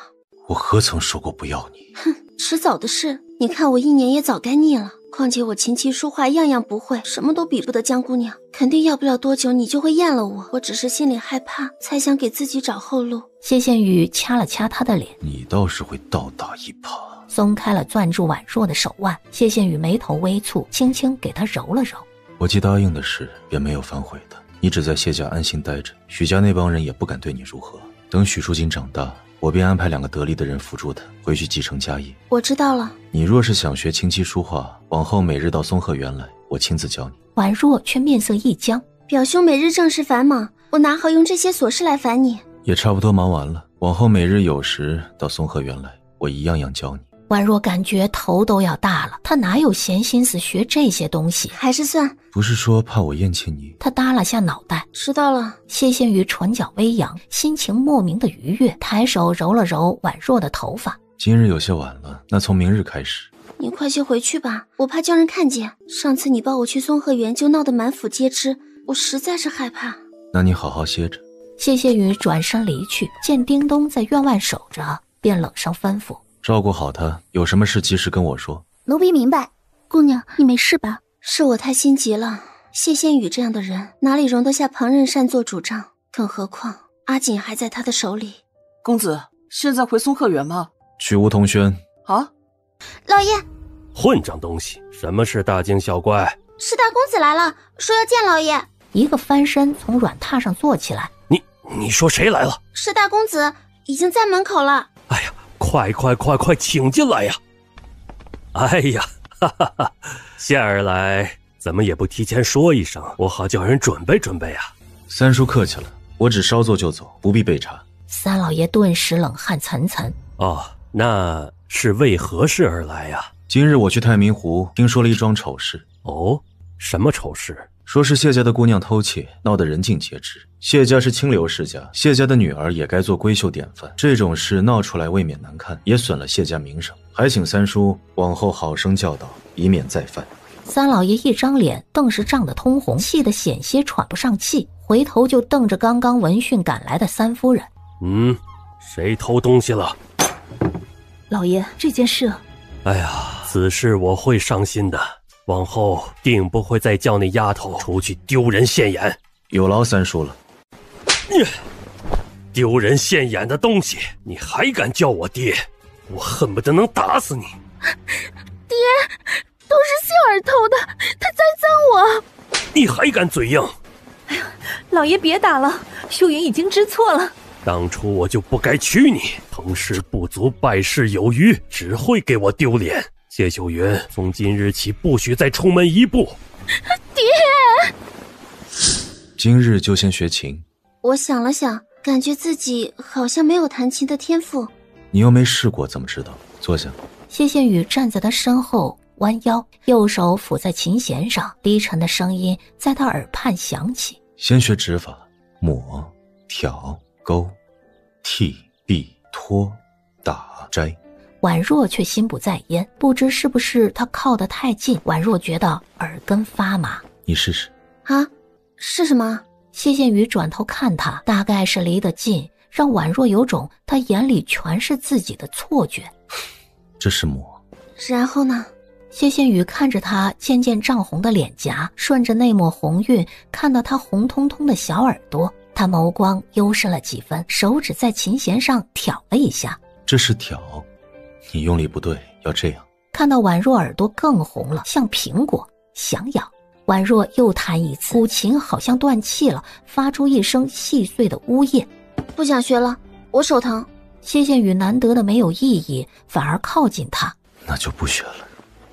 我何曾说过不要你？哼，迟早的事。你看我1年也早该腻了，况且我琴棋书画样样不会，什么都比不得江姑娘，肯定要不了多久你就会厌了我。我只是心里害怕，才想给自己找后路。谢羡宇掐了掐他的脸。你倒是会倒打一耙。松开了攥住婉若的手腕，谢羡宇眉头微蹙，轻轻给他揉了揉。我既答应的事，便没有反悔的。你只在谢家安心待着，许家那帮人也不敢对你如何。等许淑锦长大，我便安排2个得力的人辅助他回去继承家业。我知道了。你若是想学琴棋书画，往后每日到松鹤园来，我亲自教你。婉若却面色一僵。表兄每日正事繁忙，我哪好用这些琐事来烦你？也差不多忙完了，往后每日有时到松鹤园来，我一样样教你。婉若感觉头都要大了，她哪有闲心思学这些东西？还是算。不是说怕我厌弃你？她耷拉下脑袋。知道了。谢羡宇唇角微扬，心情莫名的愉悦，抬手揉了揉婉若的头发。今日有些晚了，那从明日开始。你快些回去吧，我怕叫人看见。上次你抱我去松鹤园就闹得满府皆知，我实在是害怕。那你好好歇着。谢羡宇转身离去，见叮咚在院外守着，便冷声吩咐。照顾好他，有什么事及时跟我说。奴婢明白。姑娘，你没事吧？是我太心急了。谢羡宇这样的人，哪里容得下旁人擅作主张？更何况阿锦还在他的手里。公子，现在回松鹤园吗？去梧桐轩。啊！老爷！混账东西！什么是大惊小怪？是大公子来了，说要见老爷。一个翻身从软榻上坐起来。你说谁来了？是大公子，已经在门口了。哎呀，快请进来呀！哎呀，哈哈哈，仙儿来怎么也不提前说一声，我好叫人准备准备啊。三叔客气了，我只稍作就走，不必备茶。三老爷顿时冷汗涔涔。哦，那是为何事而来呀？今日我去太明湖，听说了一桩丑事。哦，什么丑事？说是谢家的姑娘偷窃，闹得人尽皆知。谢家是清流世家，谢家的女儿也该做闺秀典范。这种事闹出来未免难看，也损了谢家名声。还请三叔往后好生教导，以免再犯。三老爷一张脸顿时涨得通红，气得险些喘不上气，回头就瞪着刚刚闻讯赶来的三夫人。谁偷东西了？老爷，这件事……哎呀，此事我会伤心的，往后定不会再叫那丫头出去丢人现眼。有劳三叔了。丢人现眼的东西，你还敢叫我爹？我恨不得能打死你！爹，都是杏儿偷的，他栽赃我。你还敢嘴硬？哎呀，老爷别打了，秀云已经知错了。当初我就不该娶你，成事不足败事有余，只会给我丢脸。谢秀云，从今日起不许再出门一步。爹，今日就先学琴。我想了想，感觉自己好像没有弹琴的天赋。你又没试过，怎么知道？坐下。谢羡雨站在他身后，弯腰，右手抚在琴弦上，低沉的声音在他耳畔响起。先学指法，抹、挑、勾、剔、避、拖、打、摘。婉若却心不在焉，不知是不是他靠得太近，婉若觉得耳根发麻。你试试。啊，是什么？谢羡雨转头看他，大概是离得近，让婉若有种他眼里全是自己的错觉。这是抹。然后呢？谢羡雨看着他渐渐涨红的脸颊，顺着那抹红晕看到他红彤彤的小耳朵，他眸光幽深了几分，手指在琴弦上挑了一下。这是挑，你用力不对，要这样。看到婉若耳朵更红了，像苹果，想咬。婉若又弹一次，古琴好像断气了，发出一声细碎的呜咽。不想学了，我手疼。谢羡雨难得的没有异议，反而靠近他。那就不学了。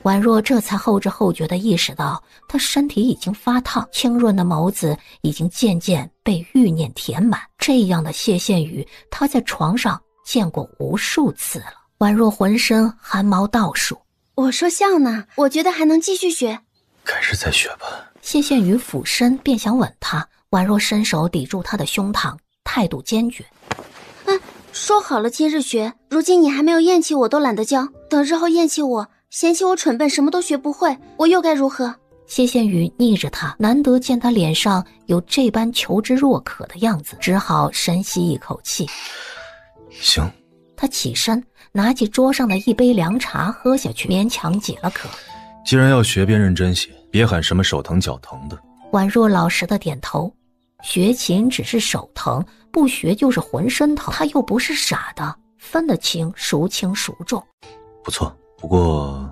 婉若这才后知后觉地意识到，他身体已经发烫，清润的眸子已经渐渐被欲念填满。这样的谢羡雨，他在床上见过无数次了。婉若浑身汗毛倒竖。我说笑呢，我觉得还能继续学。改日再学吧。谢羡雨俯身便想吻他，婉若伸手抵住他的胸膛，态度坚决。说好了今日学，如今你还没有厌弃我都懒得教，等日后厌弃我，嫌弃我蠢笨，什么都学不会，我又该如何？谢羡雨逆着他，难得见他脸上有这般求之若渴的样子，只好深吸一口气。行。他起身拿起桌上的一杯凉茶喝下去，勉强解了渴。既然要学，便认真些，别喊什么手疼脚疼的。婉若老实的点头。学琴只是手疼，不学就是浑身疼，他又不是傻的，分得清孰轻孰重。不错，不过……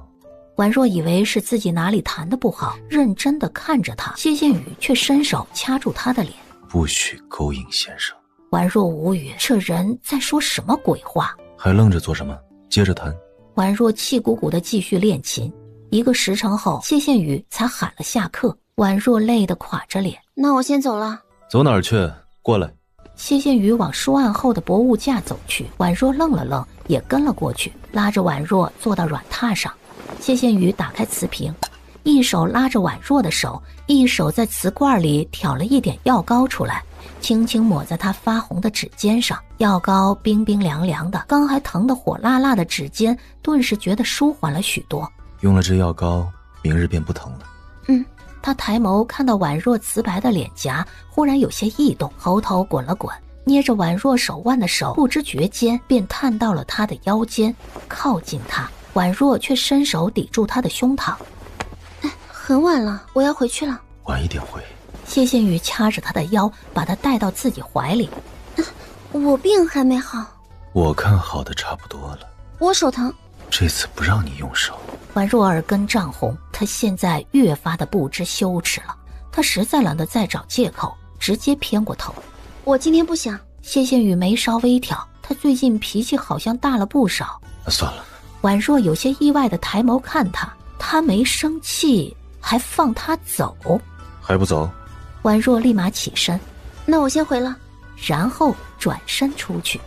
婉若以为是自己哪里弹得不好，认真地看着他，谢羡雨却伸手掐住他的脸。不许勾引先生。婉若无语，这人在说什么鬼话？还愣着做什么？接着弹。婉若气鼓鼓地继续练琴。一个时辰后，谢羡雨才喊了下课。婉若累得垮着脸。那我先走了。走哪儿去？过来。谢羡雨往书案后的博物架走去，婉若愣了愣，也跟了过去，拉着婉若坐到软榻上。谢羡雨打开瓷瓶，一手拉着婉若的手，一手在瓷罐里挑了一点药膏出来，轻轻抹在她发红的指尖上。药膏冰冰凉凉的，刚还疼得火辣辣的指尖顿时觉得舒缓了许多。用了这药膏，明日便不疼了。他抬眸看到婉若瓷白的脸颊，忽然有些异动，喉头滚了滚，捏着婉若手腕的手不知觉间便探到了她的腰间，靠近她。婉若却伸手抵住他的胸膛。很晚了，我要回去了。晚一点回。谢羡雨掐着他的腰，把他带到自己怀里。我病还没好。我看好的差不多了。我手疼。这次不让你用手。婉若耳根涨红，她现在越发的不知羞耻了。他实在懒得再找借口，直接偏过头。我今天不想。谢谢雨眉稍微挑，他最近脾气好像大了不少。算了。婉若有些意外的抬眸看他，他没生气，还放他走。还不走？婉若立马起身，那我先回了。然后转身出去。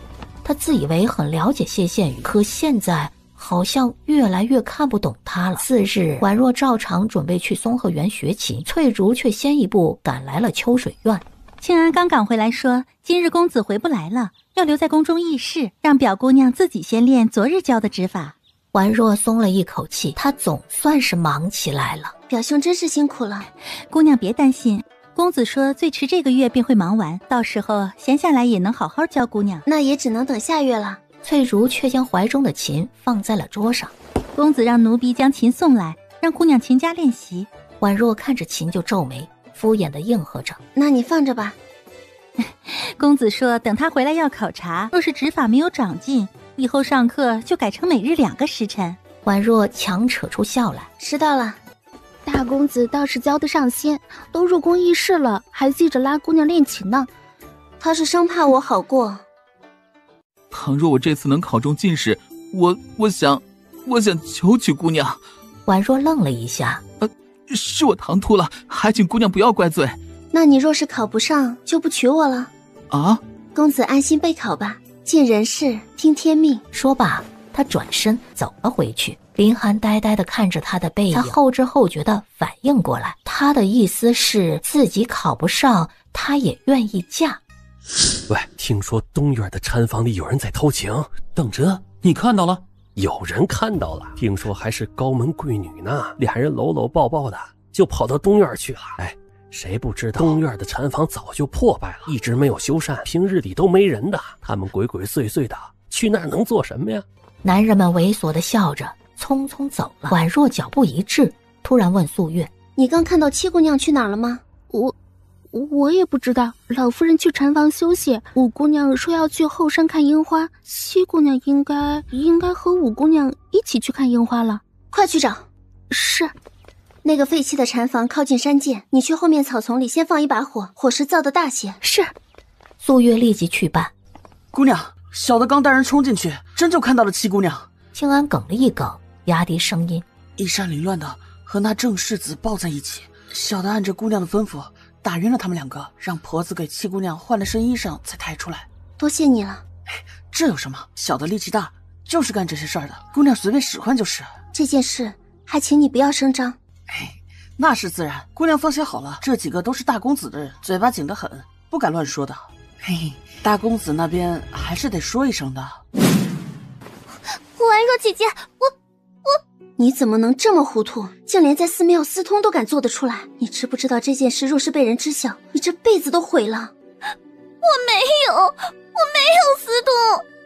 他自以为很了解谢羡雨，可现在好像越来越看不懂他了。次日，婉若照常准备去松鹤园学琴，翠竹却先一步赶来了秋水院。庆安刚赶回来说，今日公子回不来了，要留在宫中议事，让表姑娘自己先练昨日教的指法。婉若松了一口气，她总算是忙起来了。表兄真是辛苦了。姑娘别担心，公子说最迟这个月便会忙完，到时候闲下来也能好好教姑娘。那也只能等下月了。翠竹却将怀中的琴放在了桌上。公子让奴婢将琴送来，让姑娘勤加练习。婉若看着琴就皱眉，敷衍地应和着。那你放着吧。公子说等他回来要考察，若是指法没有长进，以后上课就改成每日2个时辰。婉若强扯出笑来。知道了。大公子倒是教得上心，都入宫议事了，还记着拉姑娘练琴呢。他是生怕我好过。倘若我这次能考中进士，我想求娶姑娘。婉若愣了一下。是我唐突了，还请姑娘不要怪罪。那你若是考不上，就不娶我了？啊？公子安心备考吧，尽人事，听天命。说罢，他转身走了回去。林寒呆呆地看着他的背影，他后知后觉地反应过来，他的意思是自己考不上，他也愿意嫁。喂，听说东院的禅房里有人在偷情，等着，你看到了？有人看到了，听说还是高门贵女呢，俩人搂搂抱抱的，就跑到东院去了。哎，谁不知道东院的禅房早就破败了，一直没有修缮，平日里都没人的，他们鬼鬼祟祟的去那儿能做什么呀？男人们猥琐地笑着，匆匆走了。婉若脚步一滞，突然问素月：“你刚看到七姑娘去哪儿了吗？”我也不知道。老夫人去禅房休息，五姑娘说要去后山看樱花，七姑娘应该和五姑娘一起去看樱花了。快去找。是。那个废弃的禅房靠近山涧，你去后面草丛里先放一把火，火势造得大些。是。素月立即去办。姑娘，小的刚带人冲进去，真就看到了七姑娘。庆安哽了一哽，压低声音：“衣衫凌乱的和那郑世子抱在一起，小的按着姑娘的吩咐打晕了他们2个，让婆子给七姑娘换了身衣裳才抬出来。多谢你了。这有什么？小的力气大，就是干这些事儿的，姑娘随便使唤就是。这件事还请你不要声张。那是自然，姑娘放心好了，这几个都是大公子的人，嘴巴紧得很，不敢乱说的。大公子那边还是得说一声的。婉若姐姐，你怎么能这么糊涂，竟连在寺庙私通都敢做得出来？你知不知道这件事若是被人知晓，你这辈子都毁了。我没有私通，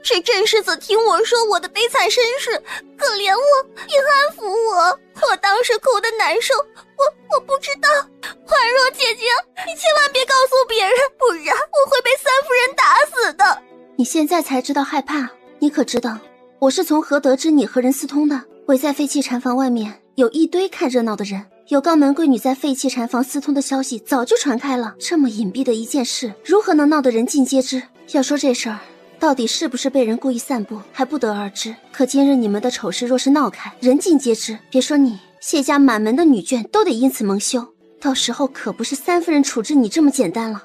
是郑世子听我说我的悲惨身世，可怜我也安抚我，我当时哭得难受，我不知道。婉若姐姐，你千万别告诉别人，不然我会被三夫人打死的。你现在才知道害怕，你可知道我是从何得知你和人私通的？围在废弃禅房外面有一堆看热闹的人，有高门贵女在废弃禅房私通的消息早就传开了。这么隐蔽的一件事，如何能闹得人尽皆知？要说这事儿到底是不是被人故意散布，还不得而知。可今日你们的丑事若是闹开，人尽皆知，别说你，谢家满门的女眷都得因此蒙羞。到时候可不是三夫人处置你这么简单了。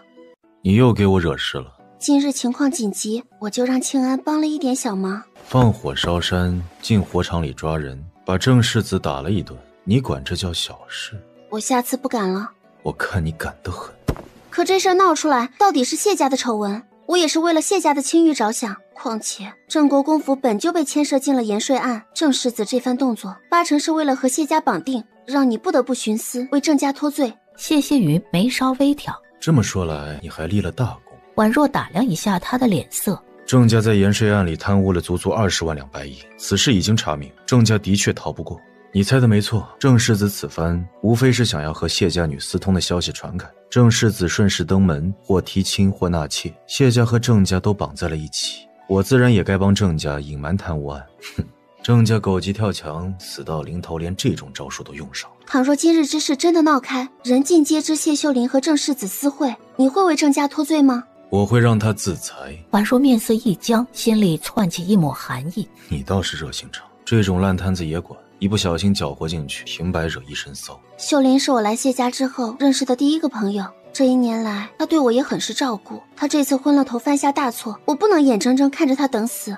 你又给我惹事了。今日情况紧急，我就让庆安帮了一点小忙。放火烧山，进火场里抓人，把郑世子打了一顿，你管这叫小事？我下次不敢了。我看你敢得很。可这事儿闹出来，到底是谢家的丑闻，我也是为了谢家的清誉着想。况且郑国公府本就被牵涉进了盐税案，郑世子这番动作8成是为了和谢家绑定，让你不得不徇私，为郑家脱罪。谢谢雨眉梢微挑。这么说来，你还立了大功。婉若打量一下他的脸色。郑家在盐税案里贪污了足足20万两白银，此事已经查明，郑家的确逃不过。你猜的没错，郑世子此番无非是想要和谢家女私通的消息传开，郑世子顺势登门，或提亲或纳妾，谢家和郑家都绑在了一起，我自然也该帮郑家隐瞒贪污案。郑家狗急跳墙，死到临头，连这种招数都用上了。倘若今日之事真的闹开，人尽皆知谢秀玲和郑世子私会，你会为郑家脱罪吗？我会让他自裁。婉若面色一僵，心里窜起一抹寒意。你倒是热心肠，这种烂摊子也管，一不小心搅和进去，平白惹一身骚。秀玲是我来谢家之后认识的第一个朋友，这1年来她对我也很是照顾。她这次昏了头犯下大错，我不能眼睁睁看着她等死。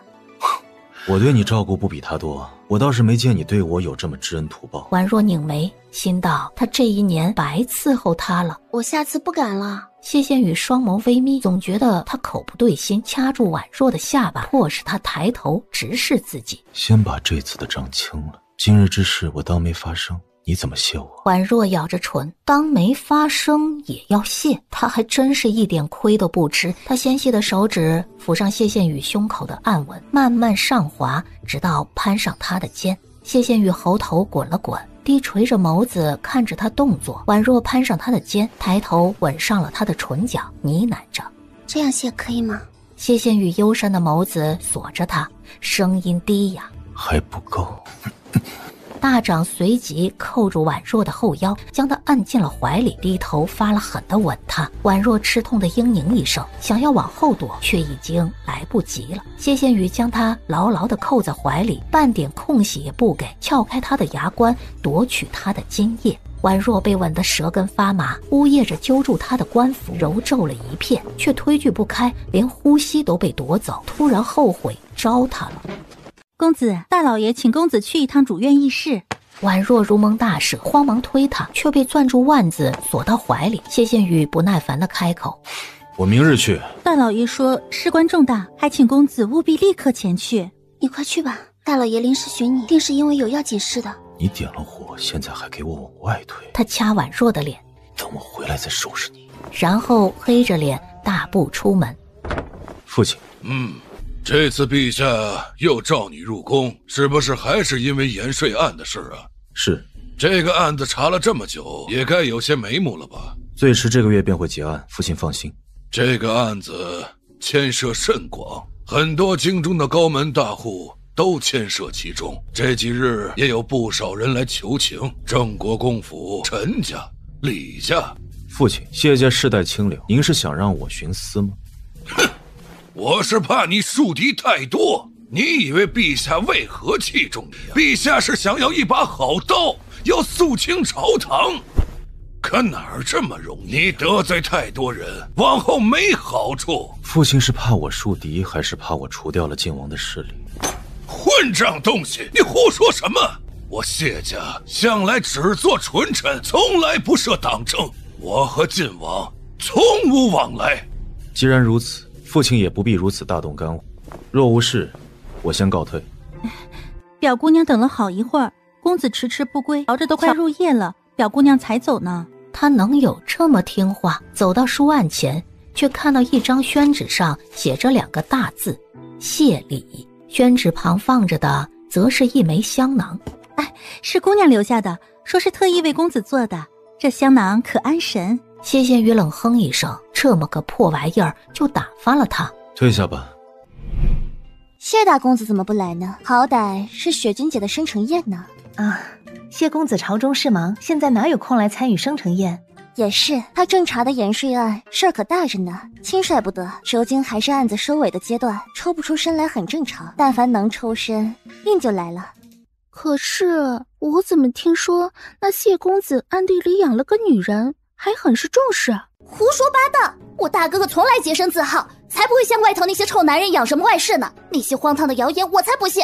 我对你照顾不比他多，我倒是没见你对我有这么知恩图报。婉若拧眉，心道他这1年白伺候她了。我下次不敢了。谢羡雨双眸微眯，总觉得他口不对心，掐住婉若的下巴，迫使她抬头直视自己。先把这次的账清了，今日之事我当没发生，你怎么谢我？婉若咬着唇，当没发生也要谢，她还真是一点亏都不吃。她纤细的手指抚上谢羡雨胸口的暗纹，慢慢上滑，直到攀上他的肩。谢羡雨喉头滚了滚，低垂着眸子看着他动作。婉若攀上他的肩，抬头吻上了他的唇角，呢喃着：“这样谢可以吗？”谢羡雨幽深的眸子锁着他，声音低哑：“还不够。”大掌随即扣住婉若的后腰，将她按进了怀里，低头发了狠的吻她。婉若吃痛的嘤咛一声，想要往后躲，却已经来不及了。谢羡雨将她牢牢地扣在怀里，半点空隙也不给，撬开她的牙关，夺取她的精液。婉若被吻得舌根发麻，呜咽着揪住她的官服，揉皱了一片，却推拒不开，连呼吸都被夺走。突然后悔招她了。公子，大老爷请公子去一趟主院议事。婉若如蒙大赦，慌忙推他，却被攥住腕子锁到怀里。谢羡雨不耐烦地开口：“我明日去。”大老爷说事关重大，还请公子务必立刻前去。你快去吧，大老爷临时寻你，定是因为有要紧事的。你点了火，现在还给我往外推。他掐婉若的脸：“等我回来再收拾你。”然后黑着脸大步出门。父亲，这次陛下又召你入宫，是不是还是因为盐税案的事啊？是。这个案子查了这么久，也该有些眉目了吧？最迟这个月便会结案，父亲放心。这个案子牵涉甚广，很多京中的高门大户都牵涉其中。这几日也有不少人来求情，郑国公府、陈家、李家。父亲，谢家世代清流，您是想让我徇私吗？哼！我是怕你树敌太多，你以为陛下为何器重你啊？陛下是想要一把好刀，要肃清朝堂，可哪儿这么容易？你得罪太多人，往后没好处。父亲是怕我树敌，还是怕我除掉了晋王的势力？混账东西，你胡说什么？我谢家向来只做纯臣，从来不涉党争，我和晋王从无往来。既然如此，父亲也不必如此大动干戈。若无事，我先告退。表姑娘等了好一会儿，公子迟迟不归，熬着都快入夜了，表姑娘才走呢。他能有这么听话？走到书案前，却看到一张宣纸上写着2个大字：谢礼。宣纸旁放着的则是一枚香囊。哎，是姑娘留下的，说是特意为公子做的，这香囊可安神。谢羡雨冷哼一声，这么个破玩意儿就打发了他。退下吧。谢大公子怎么不来呢？好歹是雪君姐的生辰宴呢。啊，谢公子朝中事忙，现在哪有空来参与生辰宴？也是，他正查的盐税案事儿可大着呢，轻率不得。如今还是案子收尾的阶段，抽不出身来很正常。但凡能抽身，定就来了。可是我怎么听说那谢公子暗地里养了个女人，还很是重视？胡说八道！我大哥哥从来洁身自好，才不会像外头那些臭男人养什么怪事呢。那些荒唐的谣言我才不信。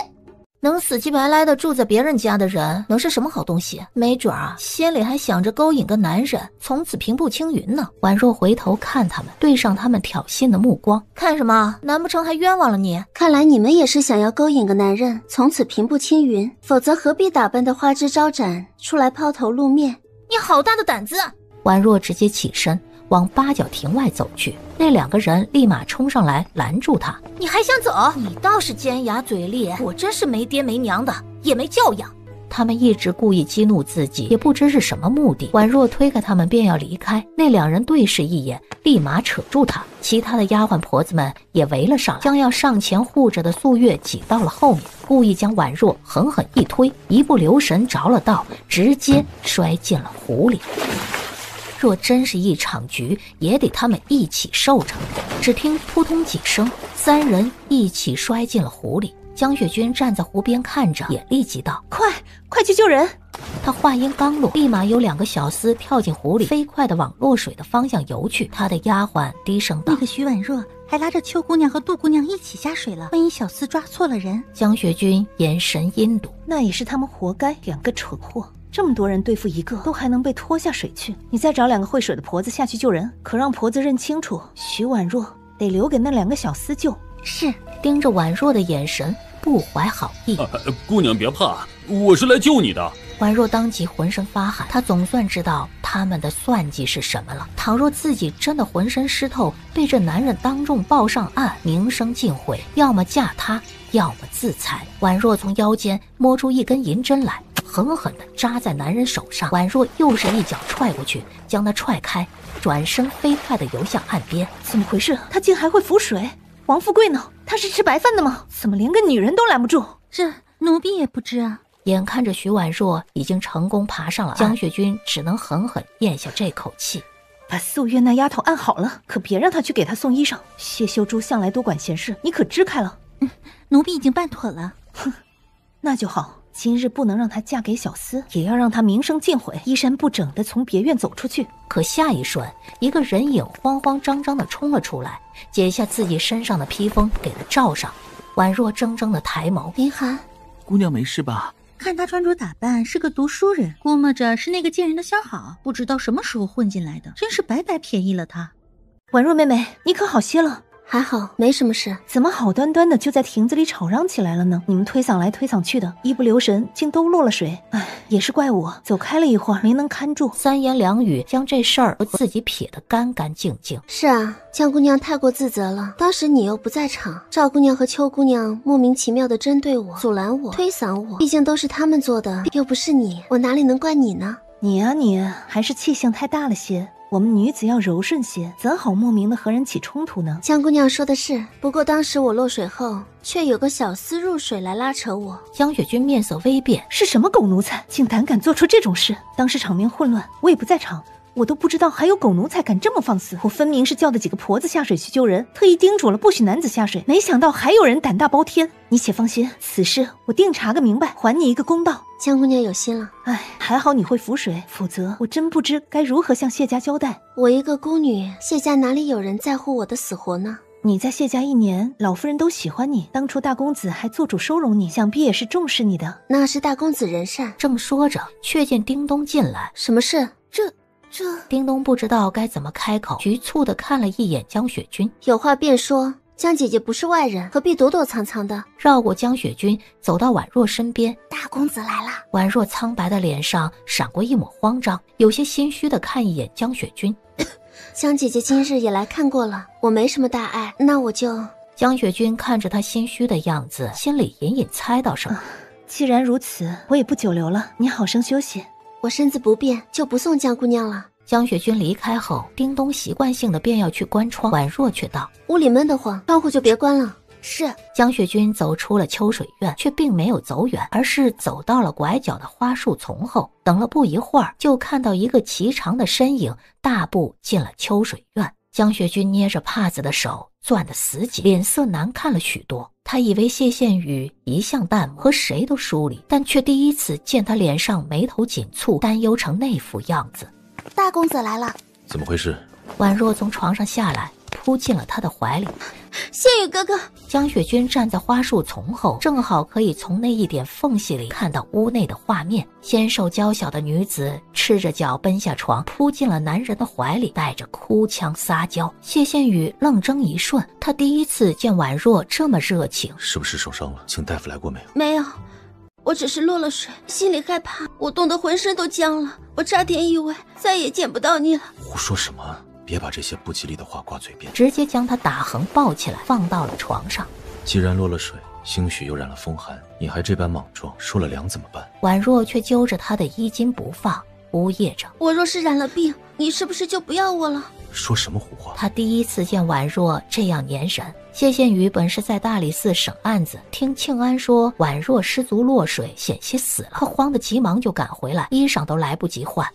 能死乞白赖的住在别人家的人，能是什么好东西？没准啊，心里还想着勾引个男人，从此平步青云呢。婉若回头看他们，对上他们挑衅的目光。看什么？难不成还冤枉了你？看来你们也是想要勾引个男人，从此平步青云，否则何必打扮得花枝招展，出来抛头露面？你好大的胆子！婉若直接起身往八角亭外走去，那2个人立马冲上来拦住他。你还想走？你倒是尖牙嘴利，我真是没爹没娘的，也没教养。他们一直故意激怒自己，也不知是什么目的。婉若推开他们便要离开，那两人对视一眼，立马扯住他。其他的丫鬟婆子们也围了上来，将要上前护着的素月挤到了后面，故意将婉若狠狠一推，一不留神着了道，直接摔进了湖里。若真是一场局，也得他们一起受着。只听扑通几声，三人一起摔进了湖里。江雪君站在湖边看着，也立即道：“快去救人！”他话音刚落，立马有2个小厮跳进湖里，飞快地往落水的方向游去。他的丫鬟低声道：“那个徐婉若还拉着秋姑娘和杜姑娘一起下水了，万一小厮抓错了人。”江雪君眼神阴毒：“那也是他们活该，2个蠢货。这么多人对付一个，都还能被拖下水去。你再找2个会水的婆子下去救人，可让婆子认清楚，徐婉若得留给那2个小厮救。”是。盯着婉若的眼神不怀好意。姑娘别怕，我是来救你的。婉若当即浑身发汗，她总算知道他们的算计是什么了。倘若自己真的浑身湿透，被这男人当众抱上岸，名声尽毁，要么嫁他，要么自裁。婉若从腰间摸出一根银针来，狠狠地扎在男人手上。婉若又是一脚踹过去，将他踹开，转身飞快地游向岸边。怎么回事？他竟还会浮水？王富贵呢？他是吃白饭的吗？怎么连个女人都拦不住？这奴婢也不知啊。眼看着徐婉若已经成功爬上了岸，江雪君只能狠狠咽下这口气。把素月那丫头按好了，可别让她去给她送衣裳。谢秀珠向来多管闲事，你可支开了。奴婢已经办妥了。哼，那就好。今日不能让她嫁给小厮，也要让她名声尽毁，衣衫不整地从别院走出去。可下一瞬，一个人影慌慌张张地冲了出来，解下自己身上的披风给他罩上。婉若怔怔地抬眸：“林寒，姑娘没事吧？”看她穿着打扮是个读书人，估摸着是那个贱人的相好，不知道什么时候混进来的，真是白白便宜了她。婉若妹妹，你可好些了？还好，没什么事。怎么好端端的就在亭子里吵嚷起来了呢？你们推搡来推搡去的，一不留神竟都落了水。哎，也是怪我走开了一会儿，没能看住。3言2语将这事儿自己撇得干干净净。是啊，江姑娘太过自责了。当时你又不在场，赵姑娘和秋姑娘莫名其妙的针对我、阻拦我、推搡我，毕竟都是他们做的，又不是你，我哪里能怪你呢？你啊你，还是气性太大了些。我们女子要柔顺些，怎好莫名的和人起冲突呢？江姑娘说的是，不过当时我落水后，却有个小厮入水来拉扯我。江雪君面色微变，是什么狗奴才，竟胆敢做出这种事？当时场面混乱，我也不在场，我都不知道还有狗奴才敢这么放肆。我分明是叫的几个婆子下水去救人，特意叮嘱了不许男子下水，没想到还有人胆大包天。你且放心，此事我定查个明白，还你一个公道。江姑娘有心了。哎，还好你会浮水，否则我真不知该如何向谢家交代。我一个孤女，谢家哪里有人在乎我的死活呢？你在谢家1年，老夫人都喜欢你，当初大公子还做主收容你，想必也是重视你的。那是大公子人善。正说着，却见叮咚进来。什么事？这叮咚不知道该怎么开口，局促地看了一眼江雪君。有话便说，江姐姐不是外人，何必躲躲藏藏的？绕过江雪君，走到婉若身边。大公子来了。婉若苍白的脸上闪过一抹慌张，有些心虚地看一眼江雪君。江姐姐今日也来看过了，我没什么大碍，那我就……江雪君看着她心虚的样子，心里隐隐猜到什么。既然如此，我也不久留了，你好生休息。我身子不便，就不送江姑娘了。江雪君离开后，叮咚习惯性的便要去关窗，婉若却道：“屋里闷得慌，窗户就别关了。”是。江雪君走出了秋水院，却并没有走远，而是走到了拐角的花树丛后。等了不一会儿，就看到一个颀长的身影大步进了秋水院。江雪君捏着帕子的手攥得死紧，脸色难看了许多。他以为谢羡雨一向淡漠，和谁都疏离，但却第一次见他脸上眉头紧蹙，担忧成那副样子。大公子来了。怎么回事？婉若从床上下来，扑进了他的怀里。羡雨哥哥。江雪君站在花树丛后，正好可以从那一点缝隙里看到屋内的画面。纤瘦娇小的女子赤着脚奔下床，扑进了男人的怀里，带着哭腔撒娇。谢羡雨愣怔一瞬，他第一次见婉若这么热情。是不是受伤了？请大夫来过没有？没有，我只是落了水，心里害怕，我冻得浑身都僵了，我差点以为再也见不到你了。胡说什么？别把这些不吉利的话挂嘴边。直接将他打横抱起来，放到了床上。既然落了水，兴许又染了风寒，你还这般莽撞，说了凉怎么办？婉若却揪着他的衣襟不放，呜咽着：我若是染了病，你是不是就不要我了？说什么胡话！他第一次见婉若这样粘人。谢羡宇本是在大理寺审案子，听庆安说婉若失足落水，险些死了，他慌得急忙就赶回来，衣裳都来不及换。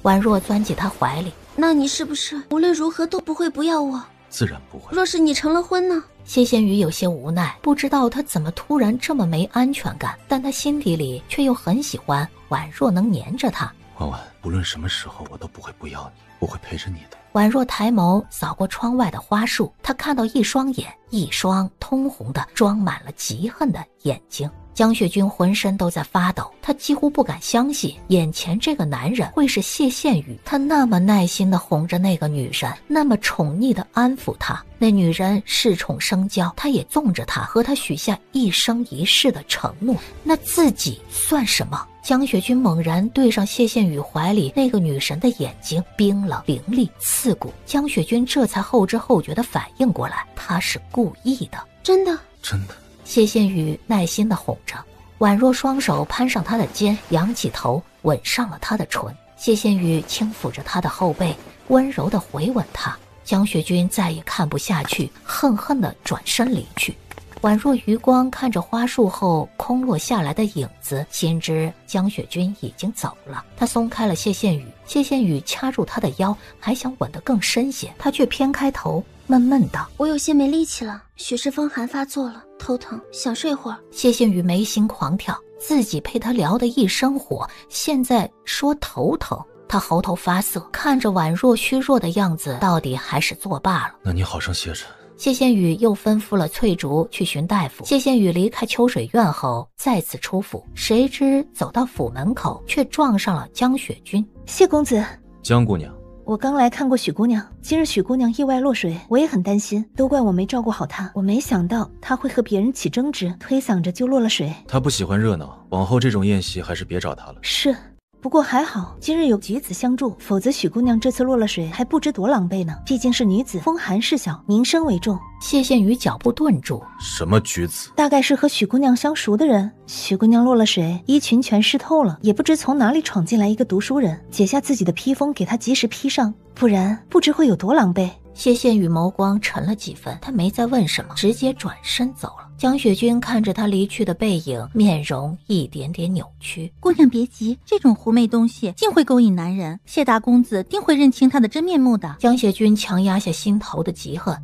婉若钻进他怀里：那你是不是无论如何都不会不要我？自然不会。若是你成了婚呢？谢羡宇有些无奈，不知道他怎么突然这么没安全感，但他心底里却又很喜欢婉若能黏着他。婉婉，无论什么时候我都不会不要你，我会陪着你的。婉若抬眸扫过窗外的花树，她看到一双眼，一双通红的装满了嫉恨的眼睛。江雪君浑身都在发抖，她几乎不敢相信眼前这个男人会是谢羡宇。他那么耐心地哄着那个女人，那么宠溺地安抚她，那女人恃宠生骄，他也纵着她，和她许下一生一世的承诺，那自己算什么？江雪君猛然对上谢羡宇怀里那个女神的眼睛，冰冷凌厉刺骨。江雪君这才后知后觉地反应过来，他是故意的。真的？真的。谢羡宇耐心地哄着，婉若双手攀上他的肩，仰起头吻上了他的唇。谢羡宇轻抚着他的后背，温柔地回吻他。江雪君再也看不下去，恨恨地转身离去。宛若余光看着花树后空落下来的影子，心知江雪君已经走了。他松开了谢羡宇，谢羡宇掐住他的腰，还想吻得更深些，他却偏开头，闷闷道：“我有些没力气了，许是风寒发作了，头疼，想睡会儿。”谢羡宇眉心狂跳，自己陪他聊得一身火，现在说头疼。他喉头发涩，看着宛若虚弱的样子，到底还是作罢了。那你好生歇着。谢羡宇又吩咐了翠竹去寻大夫。谢羡宇离开秋水院后，再次出府，谁知走到府门口，却撞上了江雪君。谢公子，江姑娘，我刚来看过许姑娘，今日许姑娘意外落水，我也很担心，都怪我没照顾好她。我没想到她会和别人起争执，推搡着就落了水。她不喜欢热闹，往后这种宴席还是别找她了。是。不过还好，今日有菊子相助，否则许姑娘这次落了水，还不知多狼狈呢。毕竟是女子，风寒事小，名声为重。谢羡宇脚步顿住，什么菊子？大概是和许姑娘相熟的人。许姑娘落了水，衣裙全湿透了，也不知从哪里闯进来一个读书人，解下自己的披风给她及时披上，不然不知会有多狼狈。谢羡宇眸光沉了几分，他没再问什么，直接转身走了。江雪君看着他离去的背影，面容一点点扭曲。姑娘别急，这种狐媚东西竟会勾引男人，谢大公子定会认清他的真面目的。江雪君强压下心头的嫉恨，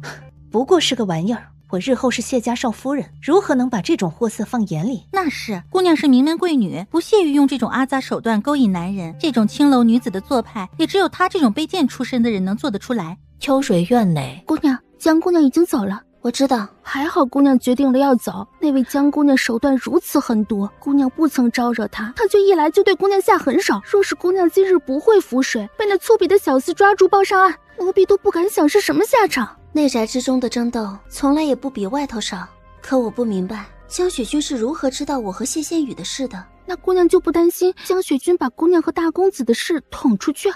不过是个玩意儿，我日后是谢家少夫人，如何能把这种货色放眼里？那是，姑娘是名门贵女，不屑于用这种阿杂手段勾引男人，这种青楼女子的做派，也只有她这种卑贱出身的人能做得出来。秋水院内，姑娘，江姑娘已经走了。我知道，还好姑娘决定了要走。那位江姑娘手段如此狠毒，姑娘不曾招惹她，她却一来就对姑娘下狠手。若是姑娘今日不会浮水，被那粗鄙的小厮抓住抱上岸，奴婢都不敢想是什么下场。内宅之中的争斗，从来也不比外头少。可我不明白，江雪君是如何知道我和谢羡宇的事的？那姑娘就不担心江雪君把姑娘和大公子的事捅出去？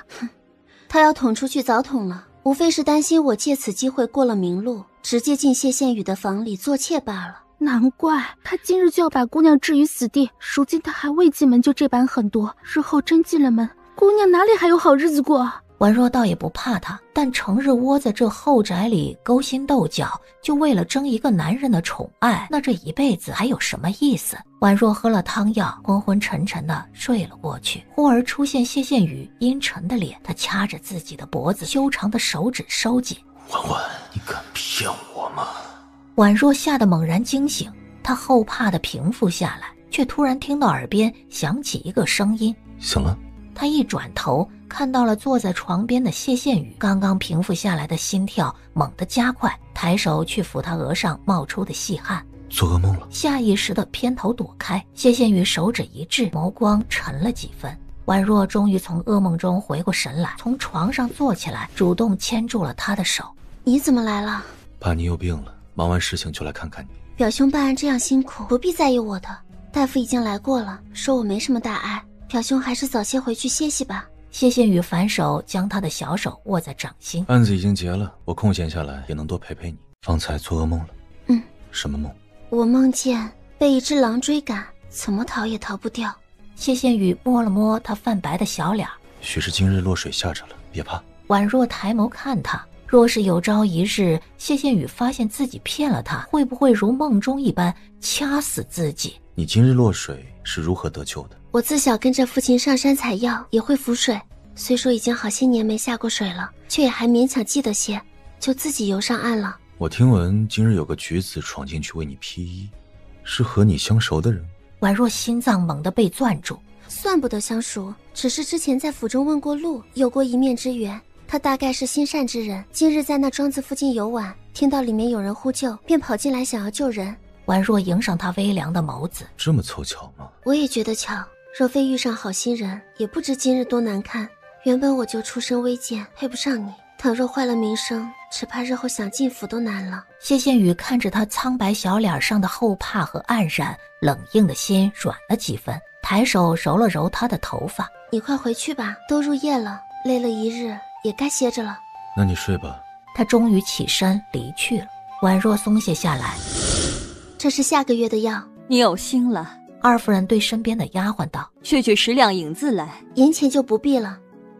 她要捅出去早捅了，无非是担心我借此机会过了明路，直接进谢羡宇的房里做妾罢了。难怪他今日就要把姑娘置于死地，如今他还未进门就这般狠毒，日后真进了门，姑娘哪里还有好日子过？宛若倒也不怕他，但成日窝在这后宅里勾心斗角，就为了争一个男人的宠爱，那这一辈子还有什么意思？宛若喝了汤药，昏昏沉沉的睡了过去。忽而出现谢羡宇阴沉的脸，他掐着自己的脖子，修长的手指收紧。婉婉，你敢骗我吗？宛若吓得猛然惊醒，他后怕的平复下来，却突然听到耳边响起一个声音：“醒了。”他一转头，看到了坐在床边的谢羡宇，刚刚平复下来的心跳猛地加快，抬手去抚他额上冒出的细汗。做噩梦了。下意识地偏头躲开，谢羡宇手指一滞，眸光沉了几分。宛若终于从噩梦中回过神来，从床上坐起来，主动牵住了他的手。你怎么来了？怕你有病了，忙完事情就来看看你。表兄办案这样辛苦，不必在意我的。大夫已经来过了，说我没什么大碍，表兄还是早些回去歇息吧。谢羡宇反手将他的小手握在掌心。案子已经结了，我空闲下来也能多陪陪你。方才做噩梦了。嗯。什么梦？我梦见被一只狼追赶，怎么逃也逃不掉。谢羡雨摸了摸他泛白的小脸，许是今日落水吓着了，别怕。宛若抬眸看他，若是有朝一日谢羡雨发现自己骗了他，会不会如梦中一般掐死自己？你今日落水是如何得救的？我自小跟着父亲上山采药，也会浮水，虽说已经好些年没下过水了，却也还勉强记得些，就自己游上岸了。我听闻今日有个举子闯进去为你披衣，是和你相熟的人？宛若心脏猛地被攥住。算不得相熟，只是之前在府中问过路，有过一面之缘。他大概是心善之人，今日在那庄子附近游玩，听到里面有人呼救，便跑进来想要救人。宛若迎上他微凉的眸子，这么凑巧吗？我也觉得巧，若非遇上好心人，也不知今日多难看。原本我就出身微贱，配不上你，倘若坏了名声，只怕日后想进府都难了。谢羡雨看着他苍白小脸上的后怕和黯然，冷硬的心软了几分，抬手揉了揉他的头发。你快回去吧，都入夜了，累了一日，也该歇着了。那你睡吧。他终于起身离去了。宛若松懈下来。这是下个月的药。你有心了。二夫人对身边的丫鬟道：去取10两银子来。银钱就不必了，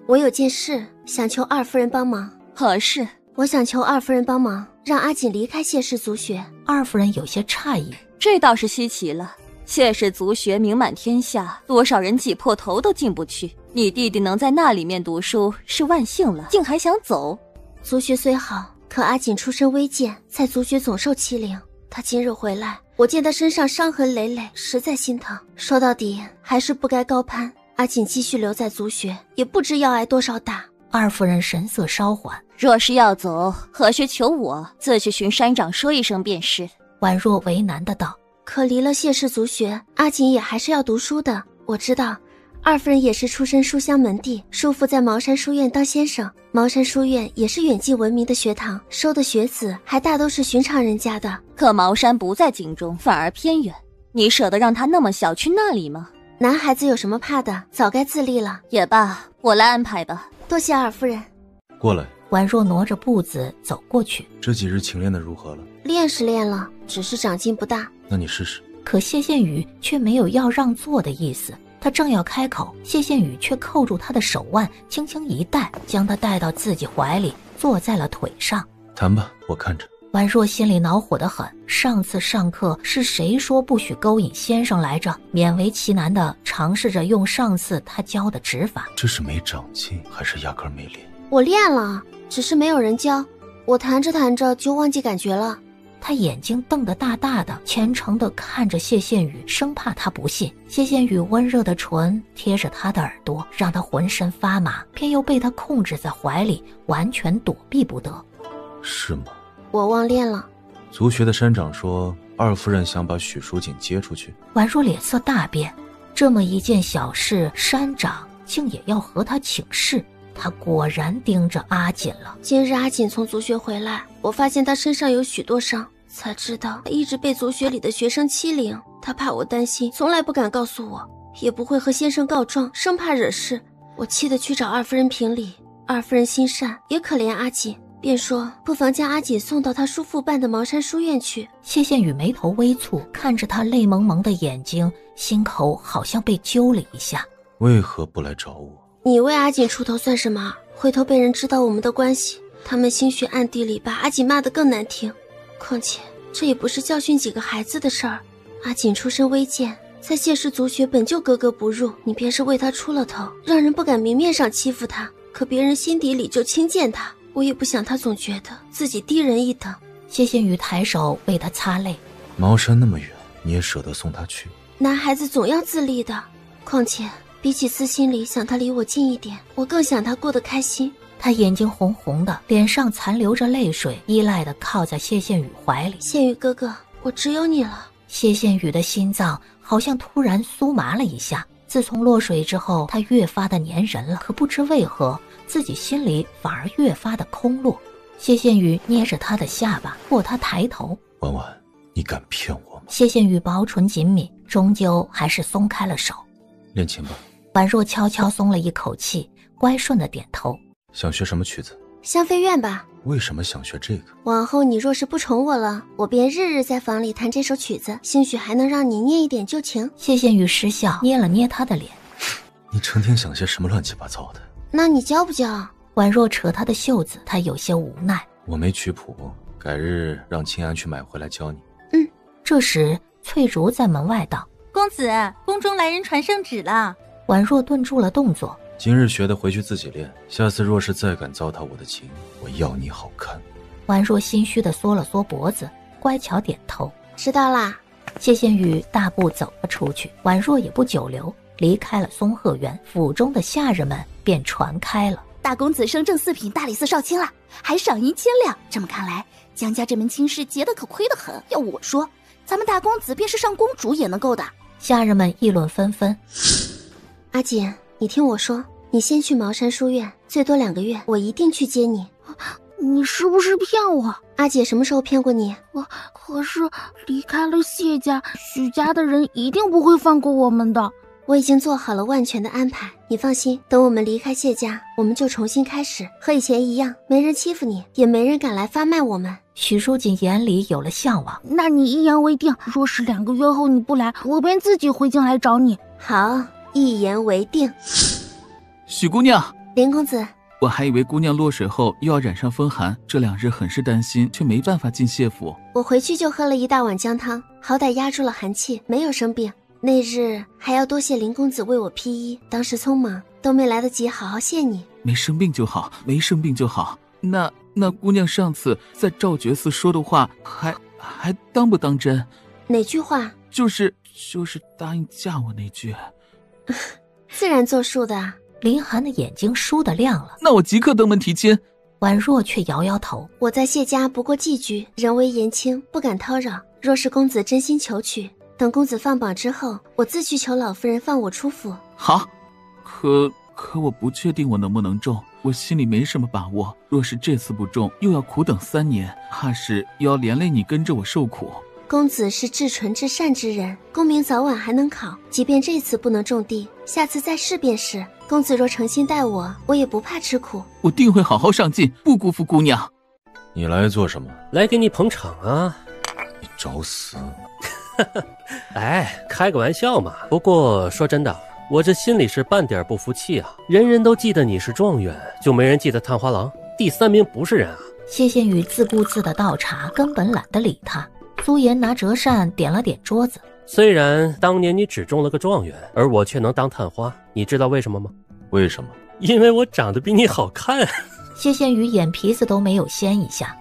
我有件事想求二夫人帮忙。何事？我想求二夫人帮忙，让阿锦离开谢氏族学。二夫人有些诧异，这倒是稀奇了。谢氏族学名满天下，多少人挤破头都进不去。你弟弟能在那里面读书是万幸了，竟还想走。族学虽好，可阿锦出身微贱，在族学总受欺凌。他今日回来，我见他身上伤痕累累，实在心疼。说到底，还是不该高攀。阿锦继续留在族学，也不知要挨多少打。二夫人神色稍缓，若是要走，何须求我？自去寻山长说一声便是。宛若为难的道：可离了谢氏族学，阿锦也还是要读书的。我知道二夫人也是出身书香门第，叔父在茅山书院当先生，茅山书院也是远近闻名的学堂，收的学子还大都是寻常人家的。可茅山不在京中，反而偏远，你舍得让他那么小去那里吗？男孩子有什么怕的，早该自立了。也罢，我来安排吧。多谢二夫人。过来。宛若挪着步子走过去。这几日勤练的如何了？练是练了，只是长进不大。那你试试。可谢羡雨却没有要让座的意思。他正要开口，谢羡雨却扣住他的手腕，轻轻一带，将他带到自己怀里，坐在了腿上。谈吧，我看着。宛若心里恼火得很，上次上课是谁说不许勾引先生来着？勉为其难地尝试着用上次他教的指法。这是没长进，还是压根没练？我练了，只是没有人教，我弹着弹着就忘记感觉了。他眼睛瞪得大大的，虔诚地看着谢羡雨，生怕他不信。谢羡雨温热的唇贴着他的耳朵，让他浑身发麻，偏又被他控制在怀里，完全躲避不得。是吗？我忘练了。族学的山长说，二夫人想把许淑锦接出去。宛若脸色大变，这么一件小事，山长竟也要和他请示。他果然盯着阿锦了。今日阿锦从族学回来，我发现他身上有许多伤，才知道他一直被族学里的学生欺凌。他怕我担心，从来不敢告诉我，也不会和先生告状，生怕惹事。我气得去找二夫人评理，二夫人心善，也可怜阿锦，便说不妨将阿锦送到他叔父办的茅山书院去。谢羡雨眉头微蹙，看着他泪蒙蒙的眼睛，心口好像被揪了一下。为何不来找我？你为阿锦出头算什么？回头被人知道我们的关系，他们兴许暗地里把阿锦骂得更难听。况且这也不是教训几个孩子的事儿。阿锦出身微贱，在谢氏族学本就格格不入，你便是为他出了头，让人不敢明面上欺负他，可别人心底里就轻贱他。我也不想他总觉得自己低人一等。谢羡雨抬手为他擦泪。茅山那么远，你也舍得送他去？男孩子总要自立的，况且比起私心里想他离我近一点，我更想他过得开心。他眼睛红红的，脸上残留着泪水，依赖地靠在谢羡雨怀里。羡雨哥哥，我只有你了。谢羡雨的心脏好像突然酥麻了一下。自从落水之后，他越发的粘人了，可不知为何，自己心里反而越发的空落。谢羡雨捏着他的下巴，迫他抬头。婉婉，你敢骗我吗？谢羡雨薄唇紧抿，终究还是松开了手。练琴吧。宛若悄悄松了一口气，乖顺的点头。想学什么曲子？香妃院吧。为什么想学这个？往后你若是不宠我了，我便日日在房里弹这首曲子，兴许还能让你念一点旧情。谢羡雨失笑，捏了捏他的脸。你成天想些什么乱七八糟的？那你教不教？婉若扯他的袖子，他有些无奈。我没曲谱，改日让清安去买回来教你。这时翠竹在门外道：公子，宫中来人传圣旨了。婉若顿住了动作。今日学的回去自己练，下次若是再敢糟蹋我的情，我要你好看。婉若心虚地缩了缩脖子，乖巧点头。知道啦。谢羡雨大步走了出去，婉若也不久留，离开了松鹤园，府中的下人们便传开了。大公子升正四品大理寺少卿了，还赏银1000两。这么看来，江家这门亲事结得可亏得很。要我说，咱们大公子便是上公主也能够的。下人们议论纷纷。阿锦，你听我说，你先去茅山书院，最多2个月，我一定去接你。你是不是骗我？阿姐什么时候骗过你？可是离开了谢家，许家的人一定不会放过我们的。我已经做好了万全的安排，你放心，等我们离开谢家，我们就重新开始，和以前一样，没人欺负你，也没人敢来发卖我们。许淑锦眼里有了向往。那你一言为定，若是2个月后你不来，我便自己回京来找你。好，一言为定。许姑娘，林公子，我还以为姑娘落水后又要染上风寒，这2日很是担心，却没办法进谢府。我回去就喝了1大碗姜汤，好歹压住了寒气，没有生病。那日还要多谢林公子为我披衣，当时匆忙，都没来得及好好谢你。没生病就好，没生病就好。那姑娘上次在赵觉寺说的话，还当不当真？哪句话？就是答应嫁我那句。自然作数的。林寒的眼睛倏地亮了。那我即刻登门提亲。婉若却摇摇头。我在谢家不过寄居，人微言轻，不敢叨扰。若是公子真心求娶，等公子放榜之后，我自去求老夫人放我出府。好，可我不确定我能不能中，我心里没什么把握。若是这次不中，又要苦等3年，怕是又要连累你跟着我受苦。公子是至纯至善之人，功名早晚还能考，即便这次不能中第，下次再试便是。公子若诚心待我，我也不怕吃苦。我定会好好上进，不辜负姑娘。你来做什么？来给你捧场啊。你找死。哎，开个玩笑嘛。不过说真的，我这心里是半点不服气啊。人人都记得你是状元，就没人记得探花郎第3名不是人啊。谢羡雨自顾自的倒茶，根本懒得理他。苏颜拿折扇点了点桌子。虽然当年你只中了个状元，而我却能当探花，你知道为什么吗？为什么？因为我长得比你好看。谢羡雨眼皮子都没有掀一下。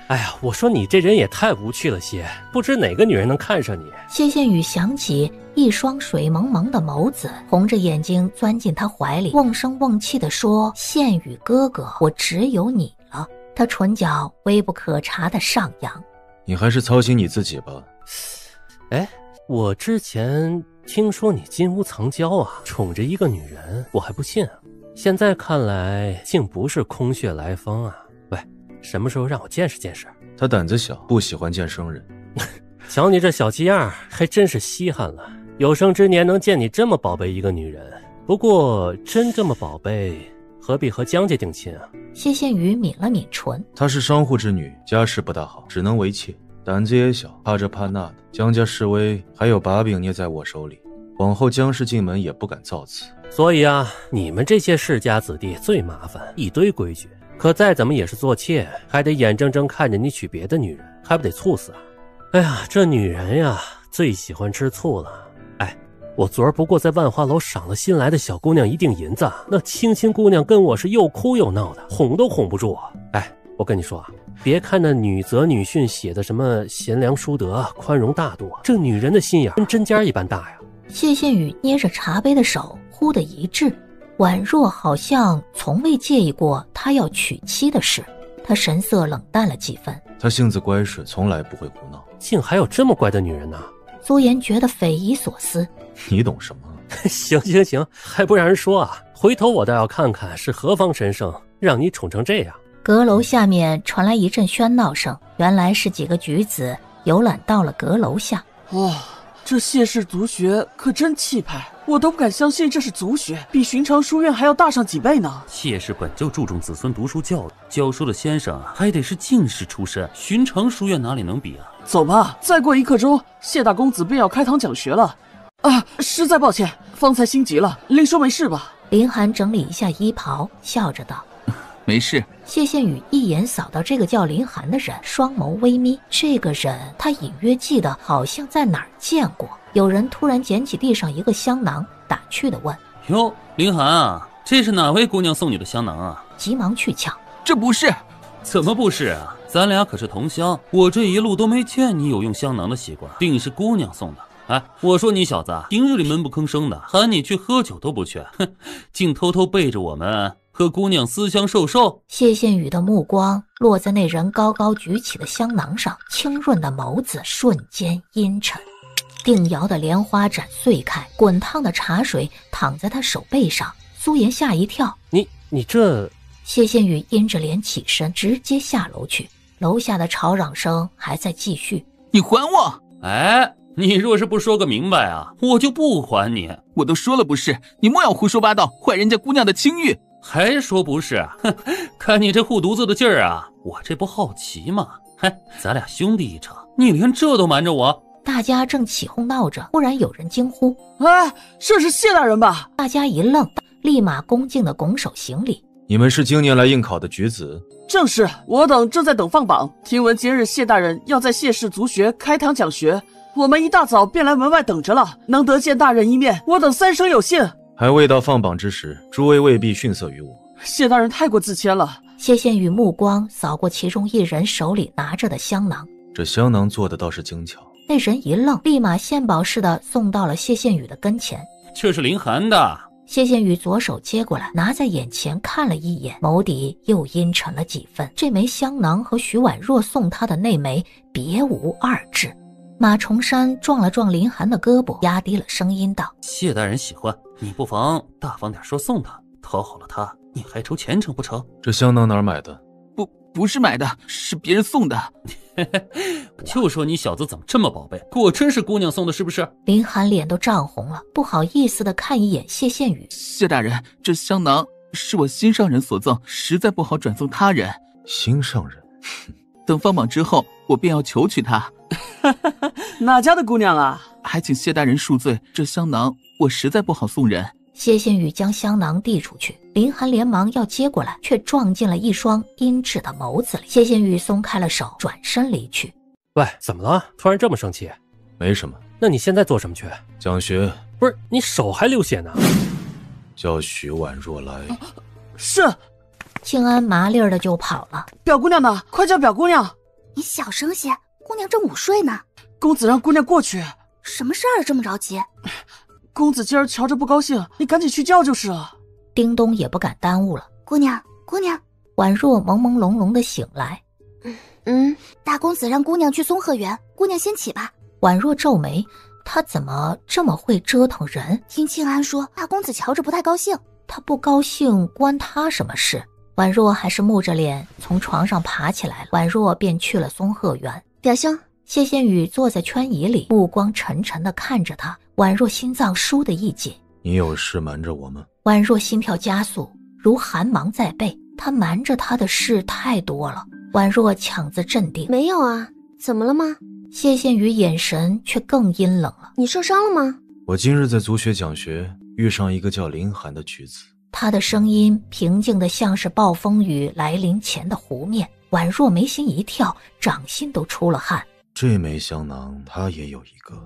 哎呀，我说你这人也太无趣了些，不知哪个女人能看上你。谢羡雨想起一双水蒙蒙的眸子，红着眼睛钻进他怀里，瓮声瓮气地说：羡雨哥哥，我只有你了。他唇角微不可察的上扬。你还是操心你自己吧。哎，我之前听说你金屋藏娇啊，宠着一个女人，我还不信啊。现在看来竟不是空穴来风啊。喂，什么时候让我见识见识？他胆子小，不喜欢见生人。瞧你这小气样，还真是稀罕了。有生之年能见你这么宝贝一个女人，不过真这么宝贝，何必和江家定亲啊？谢羡雨抿了抿唇。她是商户之女，家世不大好，只能为妾，胆子也小，怕这怕那的。江家示威，还有把柄捏在我手里，往后江氏进门也不敢造次。所以啊，你们这些世家子弟最麻烦，一堆规矩。可再怎么也是做妾，还得眼睁睁看着你娶别的女人，还不得猝死啊？哎呀，这女人呀，最喜欢吃醋了。哎，我昨儿不过在万花楼赏了新来的小姑娘1锭银子，那青青姑娘跟我是又哭又闹的，哄都哄不住我。哎，我跟你说啊，别看那女则女训写的什么贤良淑德、宽容大度，这女人的心眼跟针尖一般大呀。谢羡雨捏着茶杯的手忽地一滞，婉若好像从未介意过他要娶妻的事，他神色冷淡了几分。他性子乖顺，从来不会胡闹。竟还有这么乖的女人呢？苏颜觉得匪夷所思。你懂什么？行行行，还不让人说啊？回头我倒要看看是何方神圣，让你宠成这样。阁楼下面传来一阵喧闹声，原来是几个举子游览到了阁楼下。哇，这谢氏族学可真气派，我都不敢相信这是族学，比寻常书院还要大上几倍呢。谢氏本就注重子孙读书教育，教书的先生还得是进士出身，寻常书院哪里能比啊？走吧，再过1刻钟，谢大公子便要开堂讲学了。啊，实在抱歉，方才心急了。林叔没事吧？林寒整理一下衣袍，笑着道：“没事。”谢羡雨一眼扫到这个叫林寒的人，双眸微眯。这个人他隐约记得好像在哪儿见过。有人突然捡起地上一个香囊，打趣地问：“哟，林寒啊，这是哪位姑娘送你的香囊啊？”急忙去抢：“这不是。”“怎么不是啊？咱俩可是同乡，我这一路都没见你有用香囊的习惯，定是姑娘送的。哎，我说你小子，平日里闷不吭声的，喊你去喝酒都不去，哼，竟偷偷背着我们和姑娘私相授受。”谢羡雨的目光落在那人高高举起的香囊上，清润的眸子瞬间阴沉。定窑的莲花盏碎开，滚烫的茶水淌在他手背上。苏颜吓一跳：“你这……”谢羡雨阴着脸起身，直接下楼去。楼下的吵嚷声还在继续：“你还我！”“哎，你若是不说个明白啊，我就不还你。”“我都说了不是，你莫要胡说八道，坏人家姑娘的清誉。”“还说不是？哼，看你这护犊子的劲儿啊，我这不好奇吗？嘿，咱俩兄弟一场，你连这都瞒着我？”大家正起哄闹着，忽然有人惊呼：“哎，这是谢大人吧？”大家一愣，立马恭敬地拱手行礼：“你们是今年来应考的举子？”“正是，我等正在等放榜。听闻今日谢大人要在谢氏族学开堂讲学，我们一大早便来门外等着了。能得见大人一面，我等三生有幸。”“还未到放榜之时，诸位未必逊色于我。”“谢大人太过自谦了。”谢羡雨目光扫过其中一人手里拿着的香囊，这香囊做的倒是精巧。那人一愣，立马献宝似的送到了谢羡雨的跟前。“这是林寒的。”谢羡雨左手接过来，拿在眼前看了一眼，眸底又阴沉了几分。这枚香囊和徐婉若送他的那枚别无二致。马崇山撞了撞林寒的胳膊，压低了声音道：“谢大人喜欢，你不妨大方点说送他，讨好了他，你还愁前程不成？”“这香囊哪儿买的？”“不是买的，是别人送的。”“就说你小子怎么这么宝贝，果真是姑娘送的，是不是？”林寒脸都涨红了，不好意思地看一眼谢羡雨：“谢大人，这香囊是我心上人所赠，实在不好转送他人。”“心上人？等放榜之后，我便要求娶她。”“哪家的姑娘啊？”“还请谢大人恕罪，这香囊我实在不好送人。”谢羡雨将香囊递出去，林寒连忙要接过来，却撞进了一双阴鸷的眸子里。谢羡雨松开了手，转身离去。“喂，怎么了？突然这么生气？”“没什么。”“那你现在做什么去？”“讲学。”“不是，你手还流血呢。”“叫徐婉若来。”“是。”庆安麻利儿的就跑了。“表姑娘呢？快叫表姑娘！”“你小声些，姑娘正午睡呢。”“公子让姑娘过去。”“什么事儿这么着急？”“公子今儿瞧着不高兴，你赶紧去叫就是了。”叮咚也不敢耽误了。“姑娘，姑娘。”婉若朦朦胧胧的醒来。大公子让姑娘去松鹤园，姑娘先起吧。”婉若皱眉，她怎么这么会折腾人？听庆安说，大公子瞧着不太高兴。他不高兴关他什么事？婉若还是木着脸从床上爬起来了。婉若便去了松鹤园。表兄，谢羡雨坐在圈椅里，目光沉沉地看着他。婉若心脏倏地一紧。你有事瞒着我吗？婉若心跳加速，如寒芒在背。他瞒着他的事太多了。婉若强自镇定。没有啊，怎么了吗？谢羡雨眼神却更阴冷了。你受伤了吗？我今日在族学讲学，遇上一个叫林寒的举子。他的声音平静得像是暴风雨来临前的湖面。婉若眉心一跳，掌心都出了汗。这枚香囊他也有一个，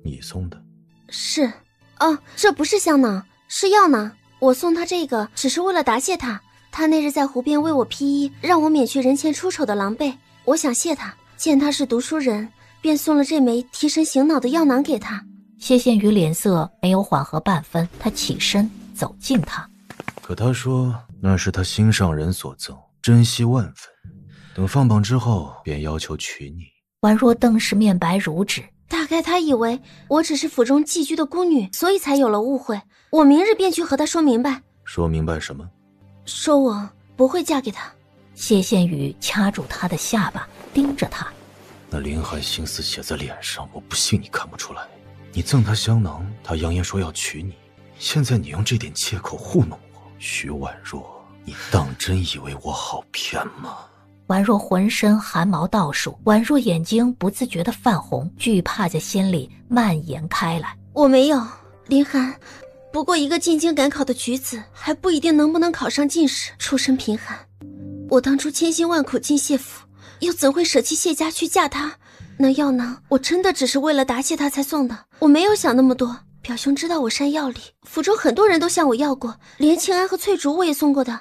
你送的？是。哦，这不是香囊，是药囊。我送他这个只是为了答谢他。他那日在湖边为我披衣，让我免去人前出丑的狼狈。我想谢他，见他是读书人，便送了这枚提神醒脑的药囊给他。谢羡雨脸色没有缓和半分，他起身走近他。可他说那是他心上人所赠，珍惜万分，等放榜之后便要求娶你。婉若顿时面白如纸。大概他以为我只是府中寄居的孤女，所以才有了误会。我明日便去和他说明白。说明白什么？说我不会嫁给他。谢羡雨掐住他的下巴，盯着他。那林寒心思写在脸上，我不信你看不出来。你赠他香囊，他扬言说要娶你，现在你用这点借口糊弄我，徐婉若，你当真以为我好骗吗？婉若浑身汗毛倒竖，婉若眼睛不自觉地泛红，惧怕在心里蔓延开来。我没有，林寒，不过一个进京赶考的举子，还不一定能不能考上进士，出身贫寒。我当初千辛万苦进谢府，又怎会舍弃谢家去嫁他？那药囊我真的只是为了答谢他才送的，我没有想那么多。表兄知道我善药理，府中很多人都向我要过，连庆安和翠竹我也送过的。